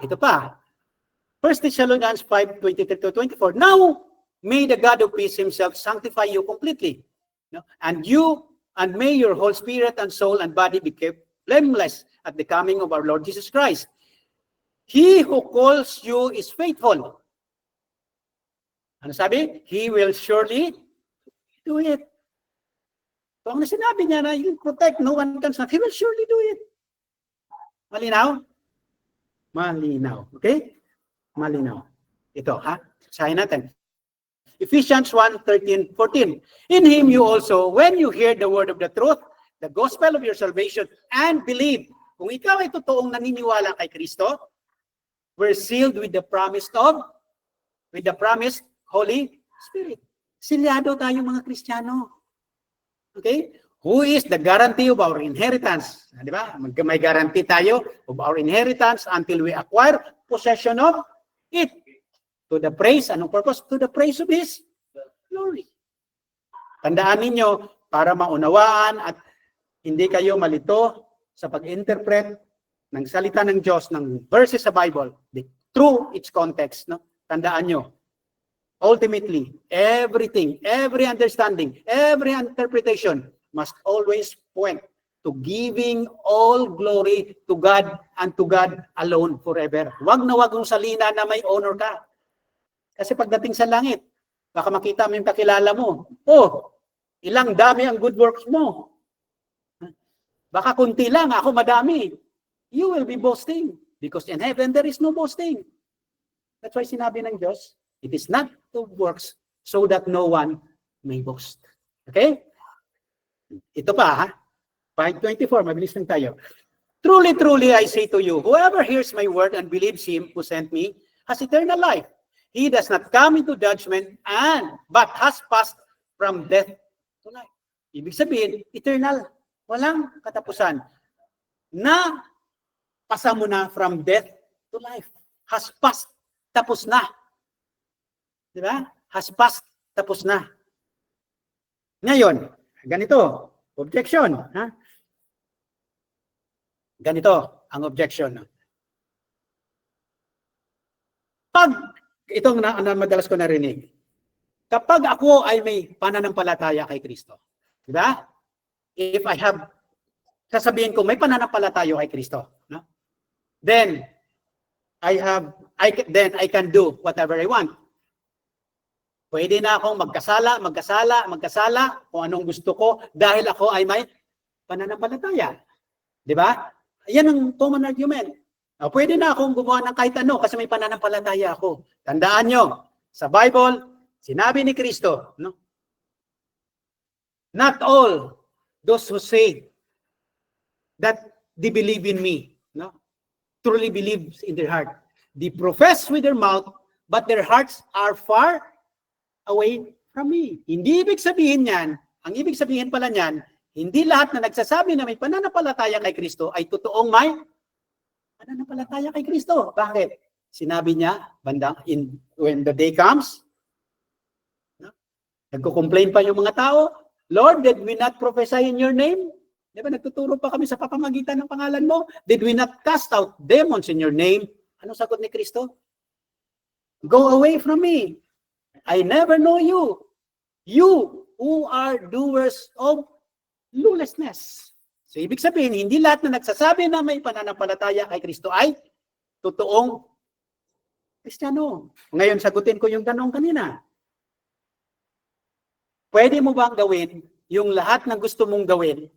Ito pa. 1 Thessalonians 5:23-24. Now, may the God of peace Himself sanctify you completely. And may your whole spirit and soul and body be kept blameless at the coming of our Lord Jesus Christ. He who calls you is faithful. Ano sabi? He will surely do it. So, ang sinabi niya na, you protect, no one can snatch. He will surely do it. Malinaw? Malinaw. Okay? Malinaw. Ito, ha? Sahin natin. Ephesians 1:13-14. In Him you also, when you hear the word of the truth, the gospel of your salvation, and believe. Kung ikaw ay totoong naniniwala kay Kristo, we're sealed with the promised Holy Spirit. Silyado tayo mga Kristiyano. Okay? Who is the guarantee of our inheritance? Di ba? May guarantee tayo of our inheritance until we acquire possession of it. To the praise, anong purpose? To the praise of His glory. Tandaan ninyo, para maunawaan at hindi kayo malito sa pag-interpret ng salita ng Diyos, ng verses sa Bible, through its context, no? Tandaan nyo, ultimately, everything, every understanding, every interpretation must always point to giving all glory to God and to God alone forever. Wag na wag mong salina na may honor ka. Kasi pagdating sa langit, baka makita mo yung kakilala mo. Oh, ilang dami ang good works mo. Baka kunti lang, ako madami. You will be boasting. Because in heaven, there is no boasting. That's why sinabi ng Diyos, it is not of works so that no one may boast. Okay? Ito pa, ha? 5:24, mabilis lang tayo. Truly, truly, I say to you, whoever hears my word and believes him who sent me has eternal life. He does not come into judgment but has passed from death to life. Ibig sabihin, eternal. Walang katapusan. Na pasa mo na from death to life. Has passed. Tapos na. Di ba? Has passed. Tapos na. Ngayon, ganito. Objection. Ha? Ganito ang objection. Pag, itong madalas ko narinig, kapag ako ay may pananampalataya kay Kristo, di ba? If I have, sasabihin ko may pananampalataya kay Kristo, no? Then I can do whatever I want. Pwede na akong magkasala kung anong gusto ko dahil ako ay may pananampalataya. Di ba? Yan ang common argument. Pwede na akong gumawa ng kahit ano kasi may pananampalataya ako. Tandaan nyo, sa Bible, sinabi ni Kristo, no? Not all those who say that they believe in me, no? Truly believes in their heart. They profess with their mouth, but their hearts are far away from me. Hindi ibig sabihin yan, ang ibig sabihin pala niyan, hindi lahat na nagsasabi na may pananampalataya kay Kristo ay totoong may pananampalataya kay Kristo. Bakit? Sinabi niya, when the day comes, no? Nagko-complain pa yung mga tao, Lord, did we not prophesy in your name? Di ba, nagtuturo pa kami sa papamagitan ng pangalan mo? Did we not cast out demons in your name? Anong sagot ni Kristo? Go away from me. I never know you. You who are doers of lawlessness. So, ibig sabihin, hindi lahat na nagsasabi na may pananampalataya kay Kristo ay totoong Kristiyano. Ngayon, sagutin ko yung tanong kanina. Pwede mo bang gawin yung lahat ng gusto mong gawin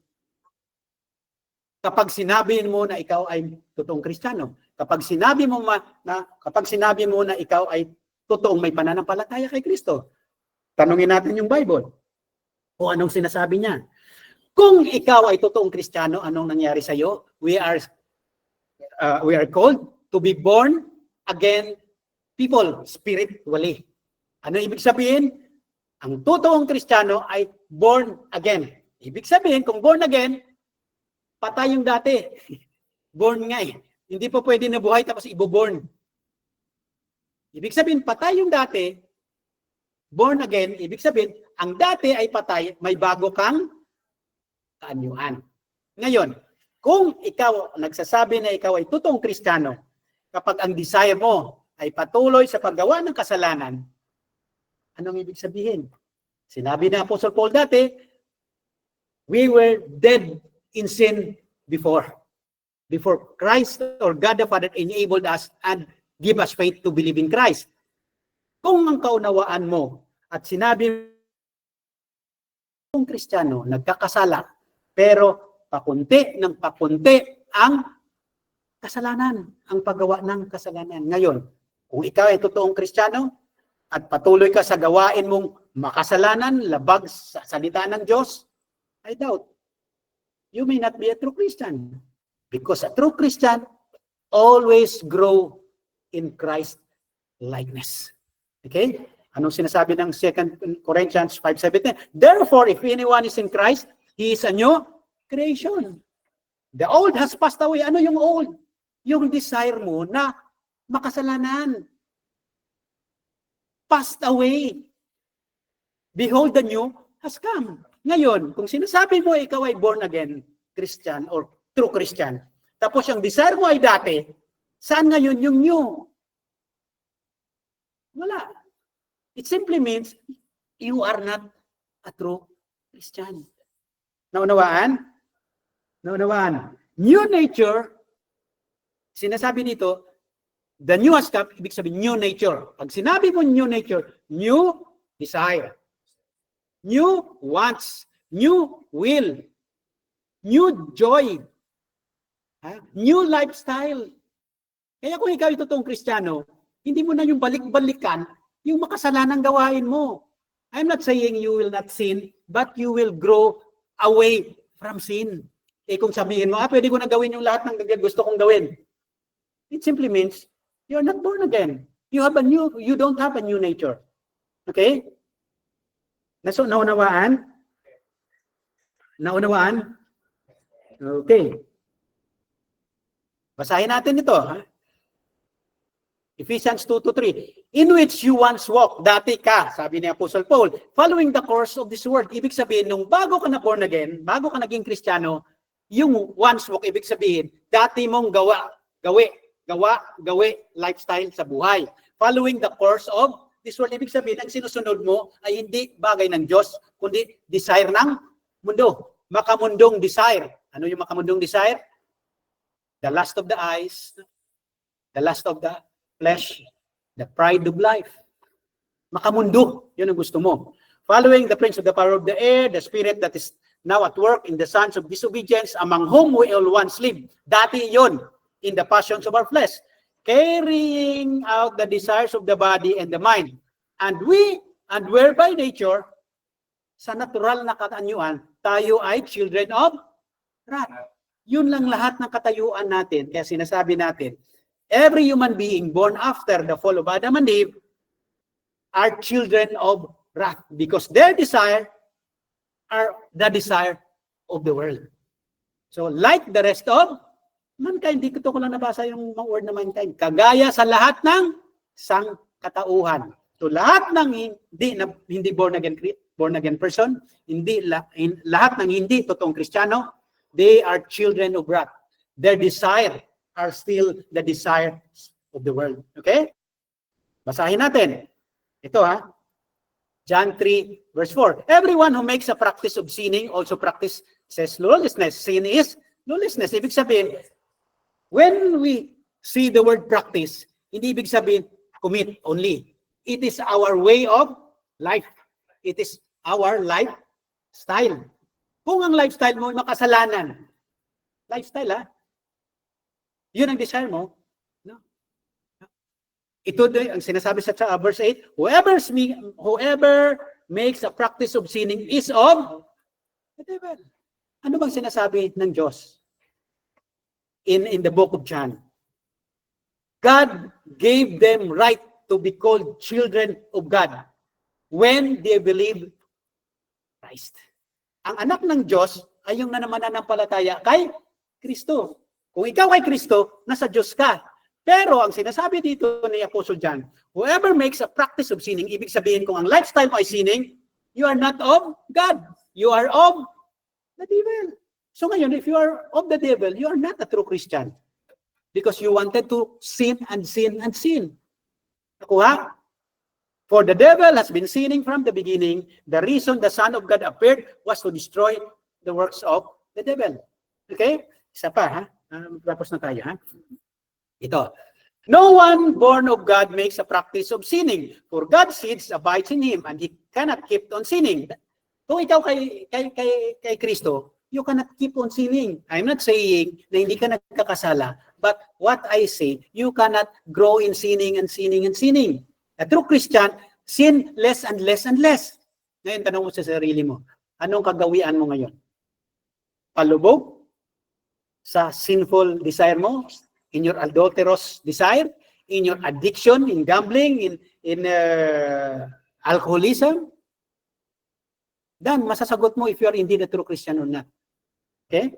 kapag sinabi mo na ikaw ay totoong Kristiyano? Kapag sinabi mo na ikaw ay totoong may pananampalataya kay Kristo? Tanungin natin yung Bible. O anong sinasabi niya? Kung ikaw ay totoong Kristiyano, anong nangyari sa iyo? We are called to be born again people, spiritually. Ano ibig sabihin? Ang totoong Kristiyano ay born again. Ibig sabihin, kung born again, patay yung dati. Born nga eh. Hindi pa pwede na buhay tapos ibo-born. Ibig sabihin, patay yung dati, born again, ibig sabihin, ang dati ay patay, may bago kang kaanyuan. Ngayon, kung ikaw nagsasabi na ikaw ay totoong Kristiyano, kapag ang desire mo ay patuloy sa paggawa ng kasalanan, anong ibig sabihin? Sinabi na Apostle Paul dati, we were dead in sin before Christ or God the Father enabled us and give us faith to believe in Christ. Kung ang kaunawaan mo at sinabi kung Kristiyano, nagkakasala, pero pakunti ng pakunti ang kasalanan, ang paggawa ng kasalanan. Ngayon, kung ikaw ay totoong Kristiyano at patuloy ka sa gawain mong makasalanan, labag sa salita ng Diyos, I doubt you may not be a true Christian. Because a true Christian always grow in Christ likeness. Okay? Anong sinasabi ng 2 Corinthians 5:17? Therefore, if anyone is in Christ, he is a new creation. The old has passed away. Ano yung old? Yung desire mo na makasalanan. Passed away. Behold, the new has come. Ngayon, kung sinasabi mo ikaw ay born again Christian or true Christian, tapos yung desire mo ay dati, saan ngayon yung new? Wala. It simply means you are not a true Christian. Naunawaan? Naunawaan. New nature, sinasabi dito, the new has come, ibig sabihin new nature. Pag sinabi mo new nature, new desire, new wants, new will, new joy, new lifestyle. Kaya kung ikaw ay totoong Kristiyano, hindi mo na yung balik-balikan yung makasalanang gawain mo. I'm not saying you will not sin, but you will grow away from sin. Eh kung sabihin mo, pwede ko na gawin yung lahat ng gusto kong gawin. It simply means you're not born again. You don't have a new nature. Okay? Naunawaan? Naunawaan? Okay. Basahin natin ito. Ephesians 2:3. In which you once walked, dati ka, sabi ni Apostle Paul, following the course of this world. Ibig sabihin, nung bago ka na born again, bago ka naging Kristiyano, yung once walk, ibig sabihin, dati mong gawi, lifestyle sa buhay. Following the course of this world, ibig sabihin, ang sinusunod mo ay hindi bagay ng Diyos, kundi desire ng mundo. Makamundong desire. Ano yung makamundong desire? The lust of the eyes, the lust of the flesh, the pride of life. Makamundo, yun ang gusto mo. Following the prince of the power of the air, the spirit that is now at work in the sons of disobedience, among whom we all once lived. Dati yun, in the passions of our flesh, carrying out the desires of the body and the mind. And were by nature, sa natural na katanyuan, tayo ay children of wrath. Yun lang lahat ng katayuan natin. Kaya sinasabi natin, every human being born after the fall of Adam and Eve are children of wrath because their desire are the desire of the world. So like the rest of mankind, hindi ko lang nabasa yung mga word na mankind, kagaya sa lahat ng sangkatauhan. So lahat ng hindi born again person, lahat ng hindi totoong Kristiyano, they are children of wrath. Their desire are still the desires of the world. Okay? Basahin natin. Ito John 3 verse 4. Everyone who makes a practice of sinning also practices lawlessness. Sin is lawlessness. Ibig sabihin, when we see the word practice, hindi ibig sabihin commit only. It is our way of life. It is our lifestyle. Kung ang lifestyle mo makasalanan, lifestyle yun ang desire mo. No? Ito ang sinasabi sa verse 8, whoever makes a practice of sinning is of the devil. Ano bang sinasabi ng Diyos in the book of John? God gave them right to be called children of God when they believe Christ. Ang anak ng Diyos ay yung nananampalataya kay Kristo. Kung ikaw ay Kristo, nasa Diyos ka. Pero ang sinasabi dito ni Apostle John, whoever makes a practice of sinning, ibig sabihin kung ang lifestyle mo ay sinning, you are not of God. You are of the devil. So ngayon, if you are of the devil, you are not a true Christian. Because you wanted to sin and sin and sin. Nakuha? For the devil has been sinning from the beginning. The reason the Son of God appeared was to destroy the works of the devil. Okay? Isa pa, tapos na tayo, Ito. No one born of God makes a practice of sinning, for God's seed abides in him, and he cannot keep on sinning. Kung ikaw kay Kristo, you cannot keep on sinning. I'm not saying na hindi ka nagkakasala, but what I say, you cannot grow in sinning and sinning and sinning. A true Christian, sin less and less and less. Ngayon, tanong mo sa sarili mo, anong kagawian mo ngayon? Palubog? Sa sinful desire mo, in your adulterous desire, in your addiction, in gambling, in alcoholism, then masasagot mo if you are indeed a true Christian or not. Okay?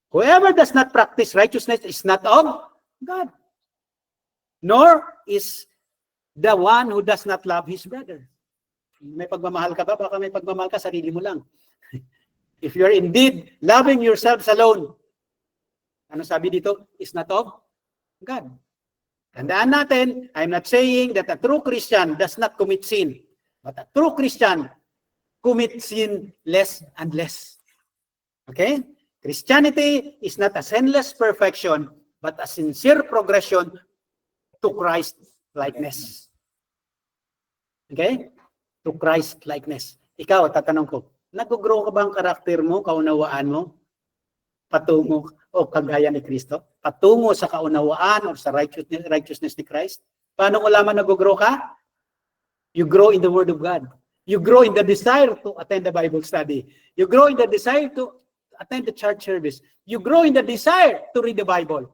Whoever does not practice righteousness is not of God, nor is the one who does not love his brother. May pagmamahal ka ba? Baka may pagmamahal ka, sarili mo lang. If you are indeed loving yourselves alone, ano sabi dito? Is not of God. Tandaan natin, I'm not saying that a true Christian does not commit sin. But a true Christian commits sin less and less. Okay? Christianity is not a sinless perfection, but a sincere progression to Christ likeness. Okay? To Christ likeness. Ikaw, tatanong ko, nag-grow ka ba ang karakter mo, kaunawaan mo? patungo o kagaya ni Kristo? Patungo sa kaunawaan o sa righteousness ni Christ? Paano mo laman nag-grow ka? You grow in the Word of God. You grow in the desire to attend the Bible study. You grow in the desire to attend the church service. You grow in the desire to read the Bible.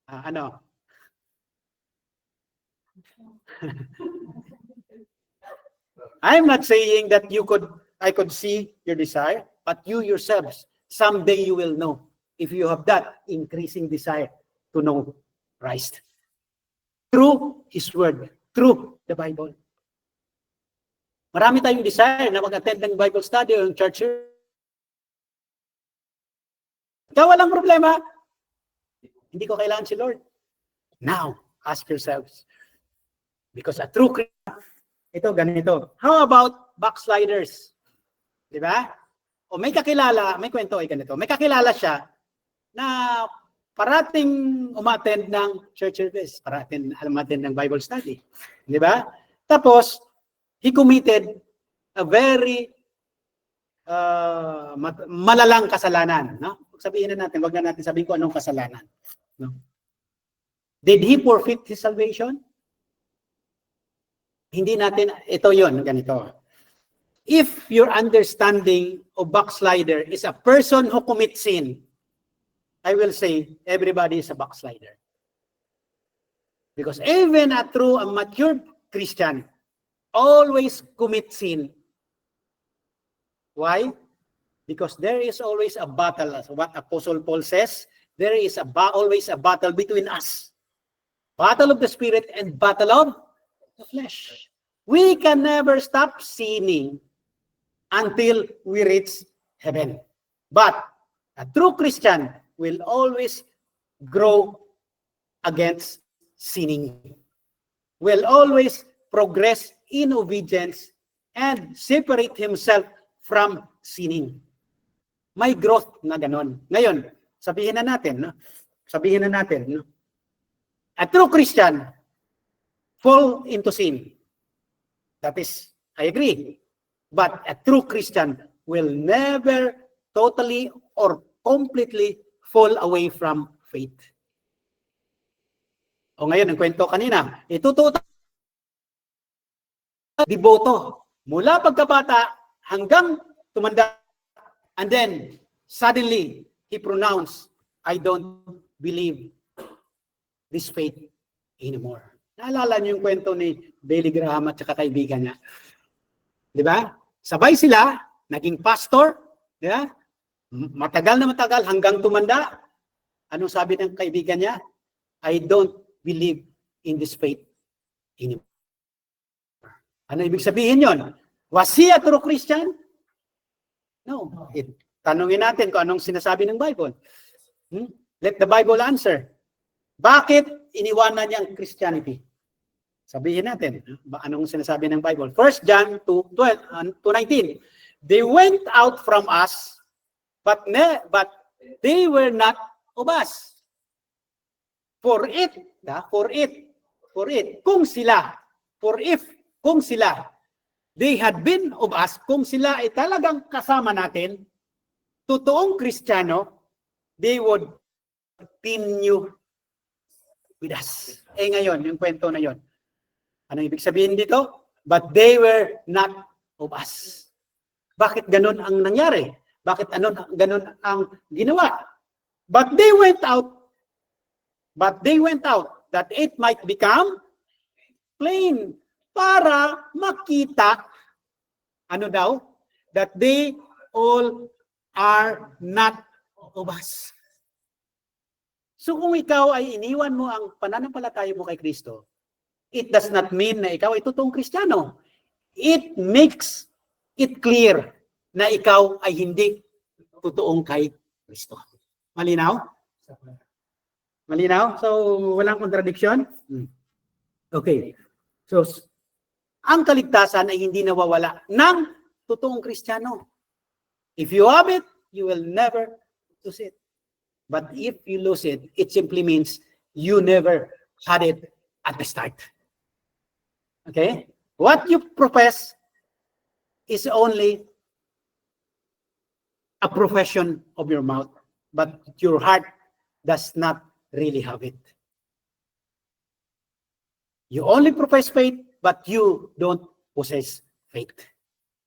Ano? I'm not saying that I could see your desire, but you yourselves, someday you will know if you have that increasing desire to know Christ. Through His Word, through the Bible. Marami tayong desire na mag-attend ng Bible study o yung church. Ikaw walang problema. Hindi ko kailangan si Lord. Now, ask yourselves. Because a true Christian, ito, ganito. How about backsliders? Di ba? O may kakilala, may kwento ay ganito. May kakilala siya na parating umattend ng church service, parating umattend ng Bible study. Di ba? Tapos, he committed a very malalang kasalanan. No? Sabihin na natin, wag na natin sabihin kung anong kasalanan. No? Did he forfeit his salvation? Hindi natin, ito yon ganito. If your understanding of backslider is a person who commits sin, I will say everybody is a backslider. Because even a true, a mature Christian always commits sin. Why? Because there is always a battle, as what Apostle Paul says, there is always a battle between us. Battle of the Spirit and battle of the flesh. We can never stop sinning until we reach heaven. But a true Christian will always grow against sinning. Will always progress in obedience and separate himself from sinning. May growth na ganon. Ngayon, sabihin na natin, no? Sabihin na natin, no? A true Christian fall into sin. That is, I agree. But a true Christian will never totally or completely fall away from faith. O ngayon, ang kwento kanina, itututo diboto mula pagkabata hanggang tumanda. And then, suddenly, he pronounced, I don't believe this faith anymore. Naalala niyo yung kwento ni Billy Graham at saka kaibigan niya. Di ba? Sabay sila, naging pastor, di ba? Matagal na matagal hanggang tumanda. Anong sabi ng kaibigan niya? I don't believe in this faith anymore. Ano ibig sabihin yon? Was he a true Christian? No. Tanungin natin kung anong sinasabi ng Bible. Let the Bible answer. Bakit iniwanan niya ang Christianity? Sabihin natin, anong sinasabi ng Bible? 1 John 2:19. They went out from us, but they were not of us. Kung sila, they had been of us, kung sila ay talagang kasama natin, totoong Kristiyano, they would continue with us. Ngayon, yung kwento na yon. Ano ibig sabihin dito? But they were not of us. Bakit ganun ang nangyari? Bakit ganun ang ginawa? But they went out that it might become plain para makita, ano daw? That they all are not of us. So kung ikaw ay iniwan mo ang pananampalataya mo kay Kristo, it does not mean na ikaw ay totoong Kristiyano. It makes it clear na ikaw ay hindi totoong kay Kristo. Malinaw? Malinaw? So, walang contradiction? Okay. So, ang kaligtasan ay hindi nawawala ng totoong Kristiyano. If you have it, you will never lose it. But if you lose it, it simply means you never had it at the start. Okay? What you profess is only a profession of your mouth, but your heart does not really have it. You only profess faith, but you don't possess faith.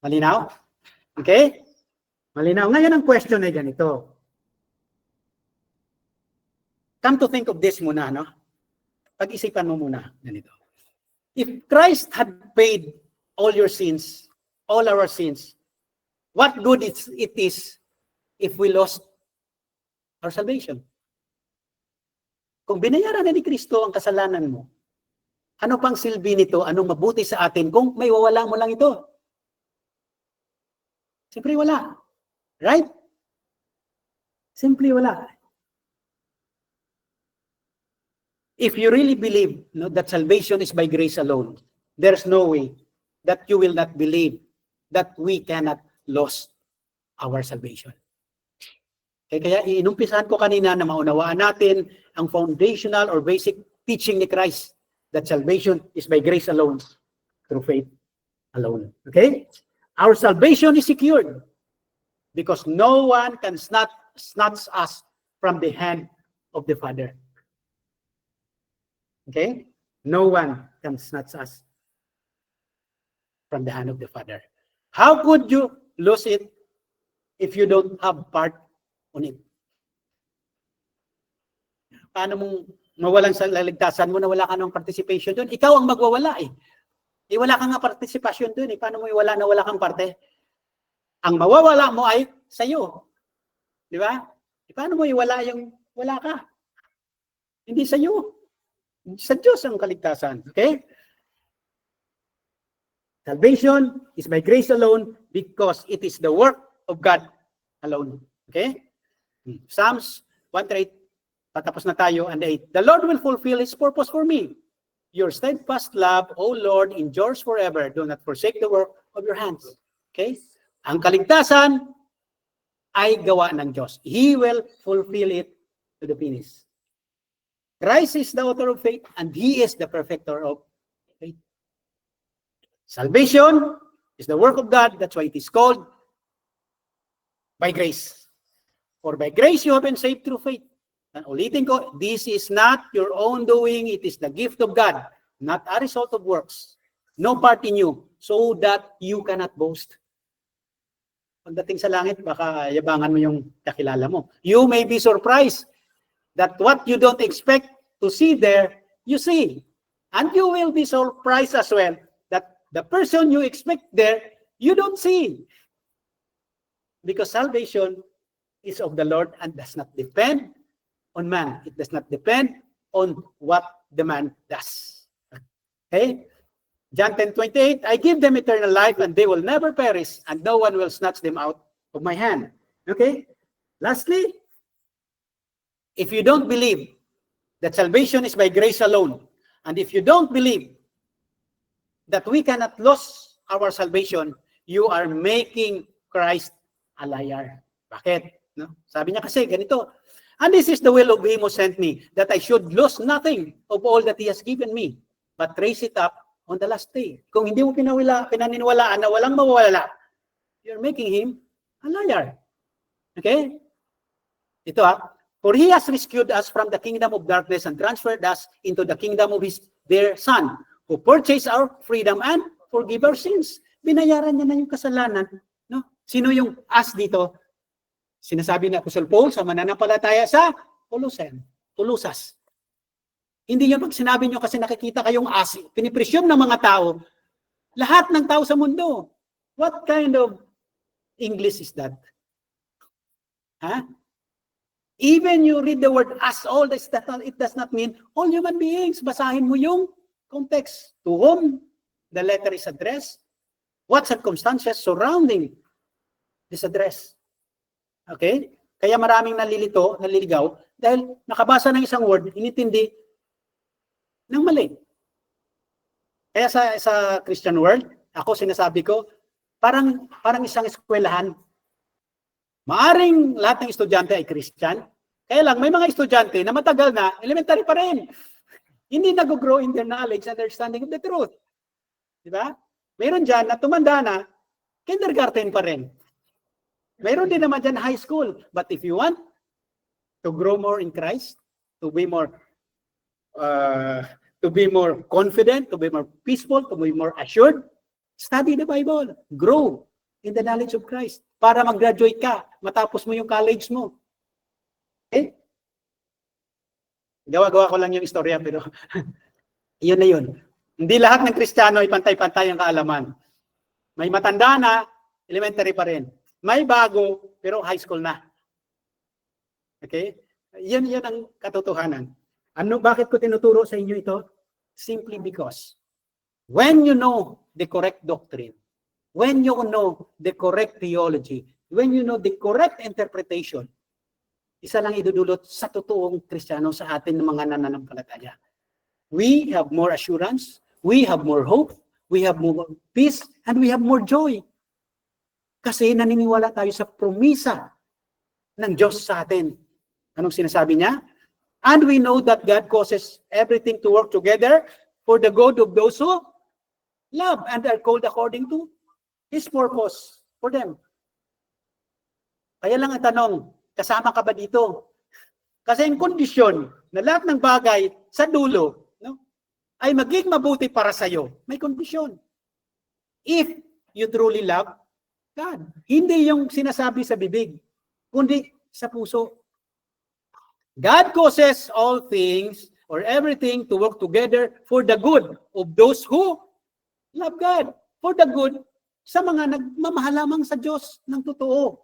Malinaw? Okay? Malinaw. Ngayon ang question ay ganito. Come to think of this muna, no? Pag-isipan mo muna ganito. If Christ had paid all your sins, all our sins, what good it is if we lost our salvation? Kung binayaran na ni Kristo ang kasalanan mo, ano pang silbi nito? Anong mabuti sa atin kung may wawala mo lang ito? Siyempre wala. Right? Simply wala. If you really believe that salvation is by grace alone, there's no way that you will not believe that we cannot lose our salvation. Kaya inumpisahan ko kanina na maunawaan natin ang foundational or basic teaching ni Christ that salvation is by grace alone, through faith alone. Okay? Our salvation is secured because no one can snatch us from the hand of the Father. Okay? No one can snatch us from the hand of the Father. How could you lose it if you don't have part on it? Paano mong mawalan sa laligtasan mo na wala ka ng participation doon? Ikaw ang magwawala eh. Wala kang participation doon eh. Paano mo iwala na wala kang parte? Ang mawawala mo ay sa'yo. Di ba? Paano mo iwala yung wala ka? Hindi sa'yo. Sa Diyos ang kaligtasan. Okay? Salvation is by grace alone because it is the work of God alone. Okay? Psalms 1:8. Patapos na tayo. And 8. The Lord will fulfill His purpose for me. Your steadfast love, O Lord, endures forever. Do not forsake the work of your hands. Okay? Ang kaligtasan ay gawa ng Diyos. He will fulfill it to the finish. Christ is the author of faith and He is the perfecter of faith. Salvation is the work of God. That's why it is called by grace. For by grace you have been saved through faith. And ulitin ko, this is not your own doing. It is the gift of God, not a result of works. No part in you, so that you cannot boast. Pagdating sa langit, baka yabangan mo yung kakilala mo. You may be surprised that what you don't expect to see there, you see. And you will be surprised as well that the person you expect there, you don't see. Because salvation is of the Lord and does not depend on man. It does not depend on what the man does. Okay? John 10:28, I give them eternal life and they will never perish and no one will snatch them out of my hand. Okay? Lastly, if you don't believe that salvation is by grace alone, and if you don't believe that we cannot lose our salvation, you are making Christ a liar. Bakit? No? Sabi niya kasi ganito, and this is the will of Him who sent me, that I should lose nothing of all that He has given me, but raise it up on the last day. Kung hindi mo pinaniniwalaan na walang mawawala, you're making Him a liar. Okay? Ito for He has rescued us from the kingdom of darkness and transferred us into the kingdom of His dear Son, who purchased our freedom and forgive our sins. Binayaran niya na yung kasalanan. No? Sino yung us dito? Sinasabi ni Apostle Paul sa mananampalataya sa Colosas. Hindi yun pag sinabi nyo kasi nakikita kayong as, pinipresume ng mga tao, lahat ng tao sa mundo. What kind of English is that? Huh? Even you read the word as all, it does not mean all human beings. Basahin mo yung context. To whom the letter is addressed, what circumstances surrounding this address. Okay? Kaya maraming naliligaw, dahil nakabasa ng isang word, inintindi ng mali. Kaya sa Christian world, ako sinasabi ko, parang isang eskwelahan. Maaring lahat ng estudyante ay Christian, kaya lang may mga estudyante na matagal na, elementary pa rin. Hindi nag-grow in their knowledge and understanding of the truth. Di ba? Meron dyan na tumanda na, kindergarten pa rin. Mayroon din naman dyan high school. But if you want to grow more in Christ, to be more confident, to be more peaceful, to be more assured, study the Bible. Grow in the knowledge of Christ. Para mag-graduate ka, matapos mo yung college mo. Okay? Gawa-gawa ko lang yung istorya, pero yun na yun. Hindi lahat ng Kristiyano ay pantay-pantay ang kaalaman. May matanda na, elementary pa rin. May bago, pero high school na. Okay? Yan ang katotohanan. Bakit ko tinuturo sa inyo ito? Simply because when you know the correct doctrine, when you know the correct theology, when you know the correct interpretation, isa lang idudulot sa totoong Kristiyano sa atin ng mga nananampalataya. We have more assurance, we have more hope, we have more peace, and we have more joy. Kasi naniniwala tayo sa promisa ng Diyos sa atin. Anong sinasabi niya? And we know that God causes everything to work together for the good of those who love and are called according to His purpose for them. Kaya lang ang tanong, kasama ka ba dito? Kasi yung kondisyon na lahat ng bagay sa dulo, no, ay maging mabuti para sa iyo, may kondisyon. If you truly love God, hindi yung sinasabi sa bibig, kundi sa puso. God causes all things or everything to work together for the good of those who love God. For the good sa mga nagmamahal lamang sa Diyos ng totoo.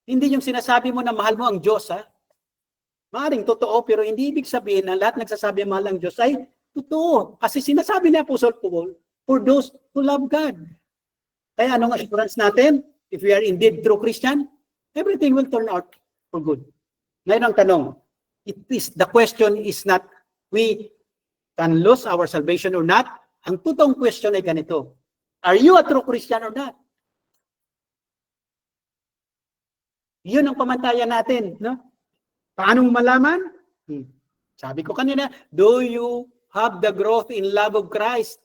Hindi yung sinasabi mo na mahal mo ang Diyos, ha? Maaring totoo, pero hindi ibig sabihin na lahat nagsasabi mahal ang Diyos ay totoo. Kasi sinasabi ni Apostle Paul, for those who love God. Kaya anong assurance natin? If we are indeed true Christian, everything will turn out for good. Ngayon ang tanong, the question is not we can lose our salvation or not. Ang totoong question ay ganito, are you a true Christian or not? Yun ang pamantayan natin. No? Paano mo malaman? Sabi ko kanina, do you have the growth in love of Christ?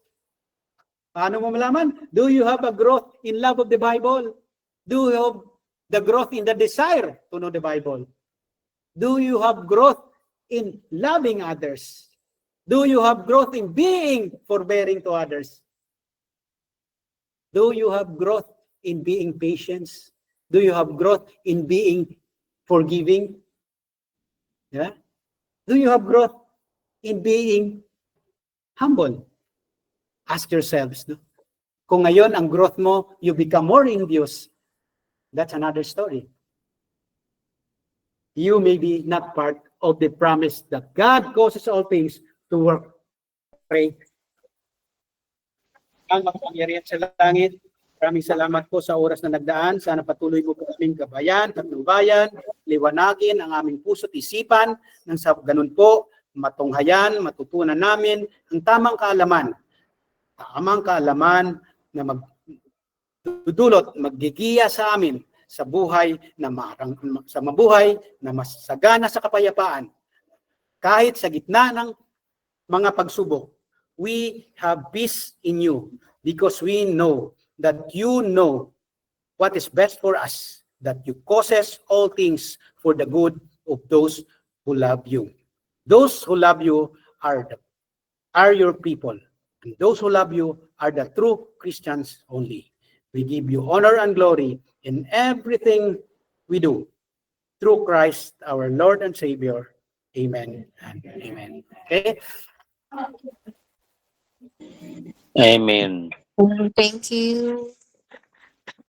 Paano mo malaman? Do you have a growth in love of the Bible? Do you have the growth in the desire to know the Bible? Do you have growth in loving others? Do you have growth in being forbearing to others? Do you have growth in being patient? Do you have growth in being forgiving? Yeah? Do you have growth in being humble? Ask yourselves. No? Kung ngayon ang growth mo, you become more envious, that's another story. You may be not part of the promise that God causes all things to work. Pray. Ang makapangyarihan sa langit, maraming salamat po sa oras na nagdaan. Sana patuloy mo po kaming gabayan, patnubayan, liwanagin ang aming puso't isipan, nang sa ganun po, matunghayan, matutunan namin ang tamang kaalaman na magdudulot, maggigiya sa amin sa buhay na mabuhay na mas sagana sa kapayapaan. Kahit sa gitna ng mga pagsubok, we have peace in you because we know that you know what is best for us, that you causes all things for the good of those who love you. Those who love you are your people. And those who love you are the true Christians only. We give you honor and glory in everything we do. Through Christ, our Lord and Savior. Amen and amen. Okay? Amen. Thank you.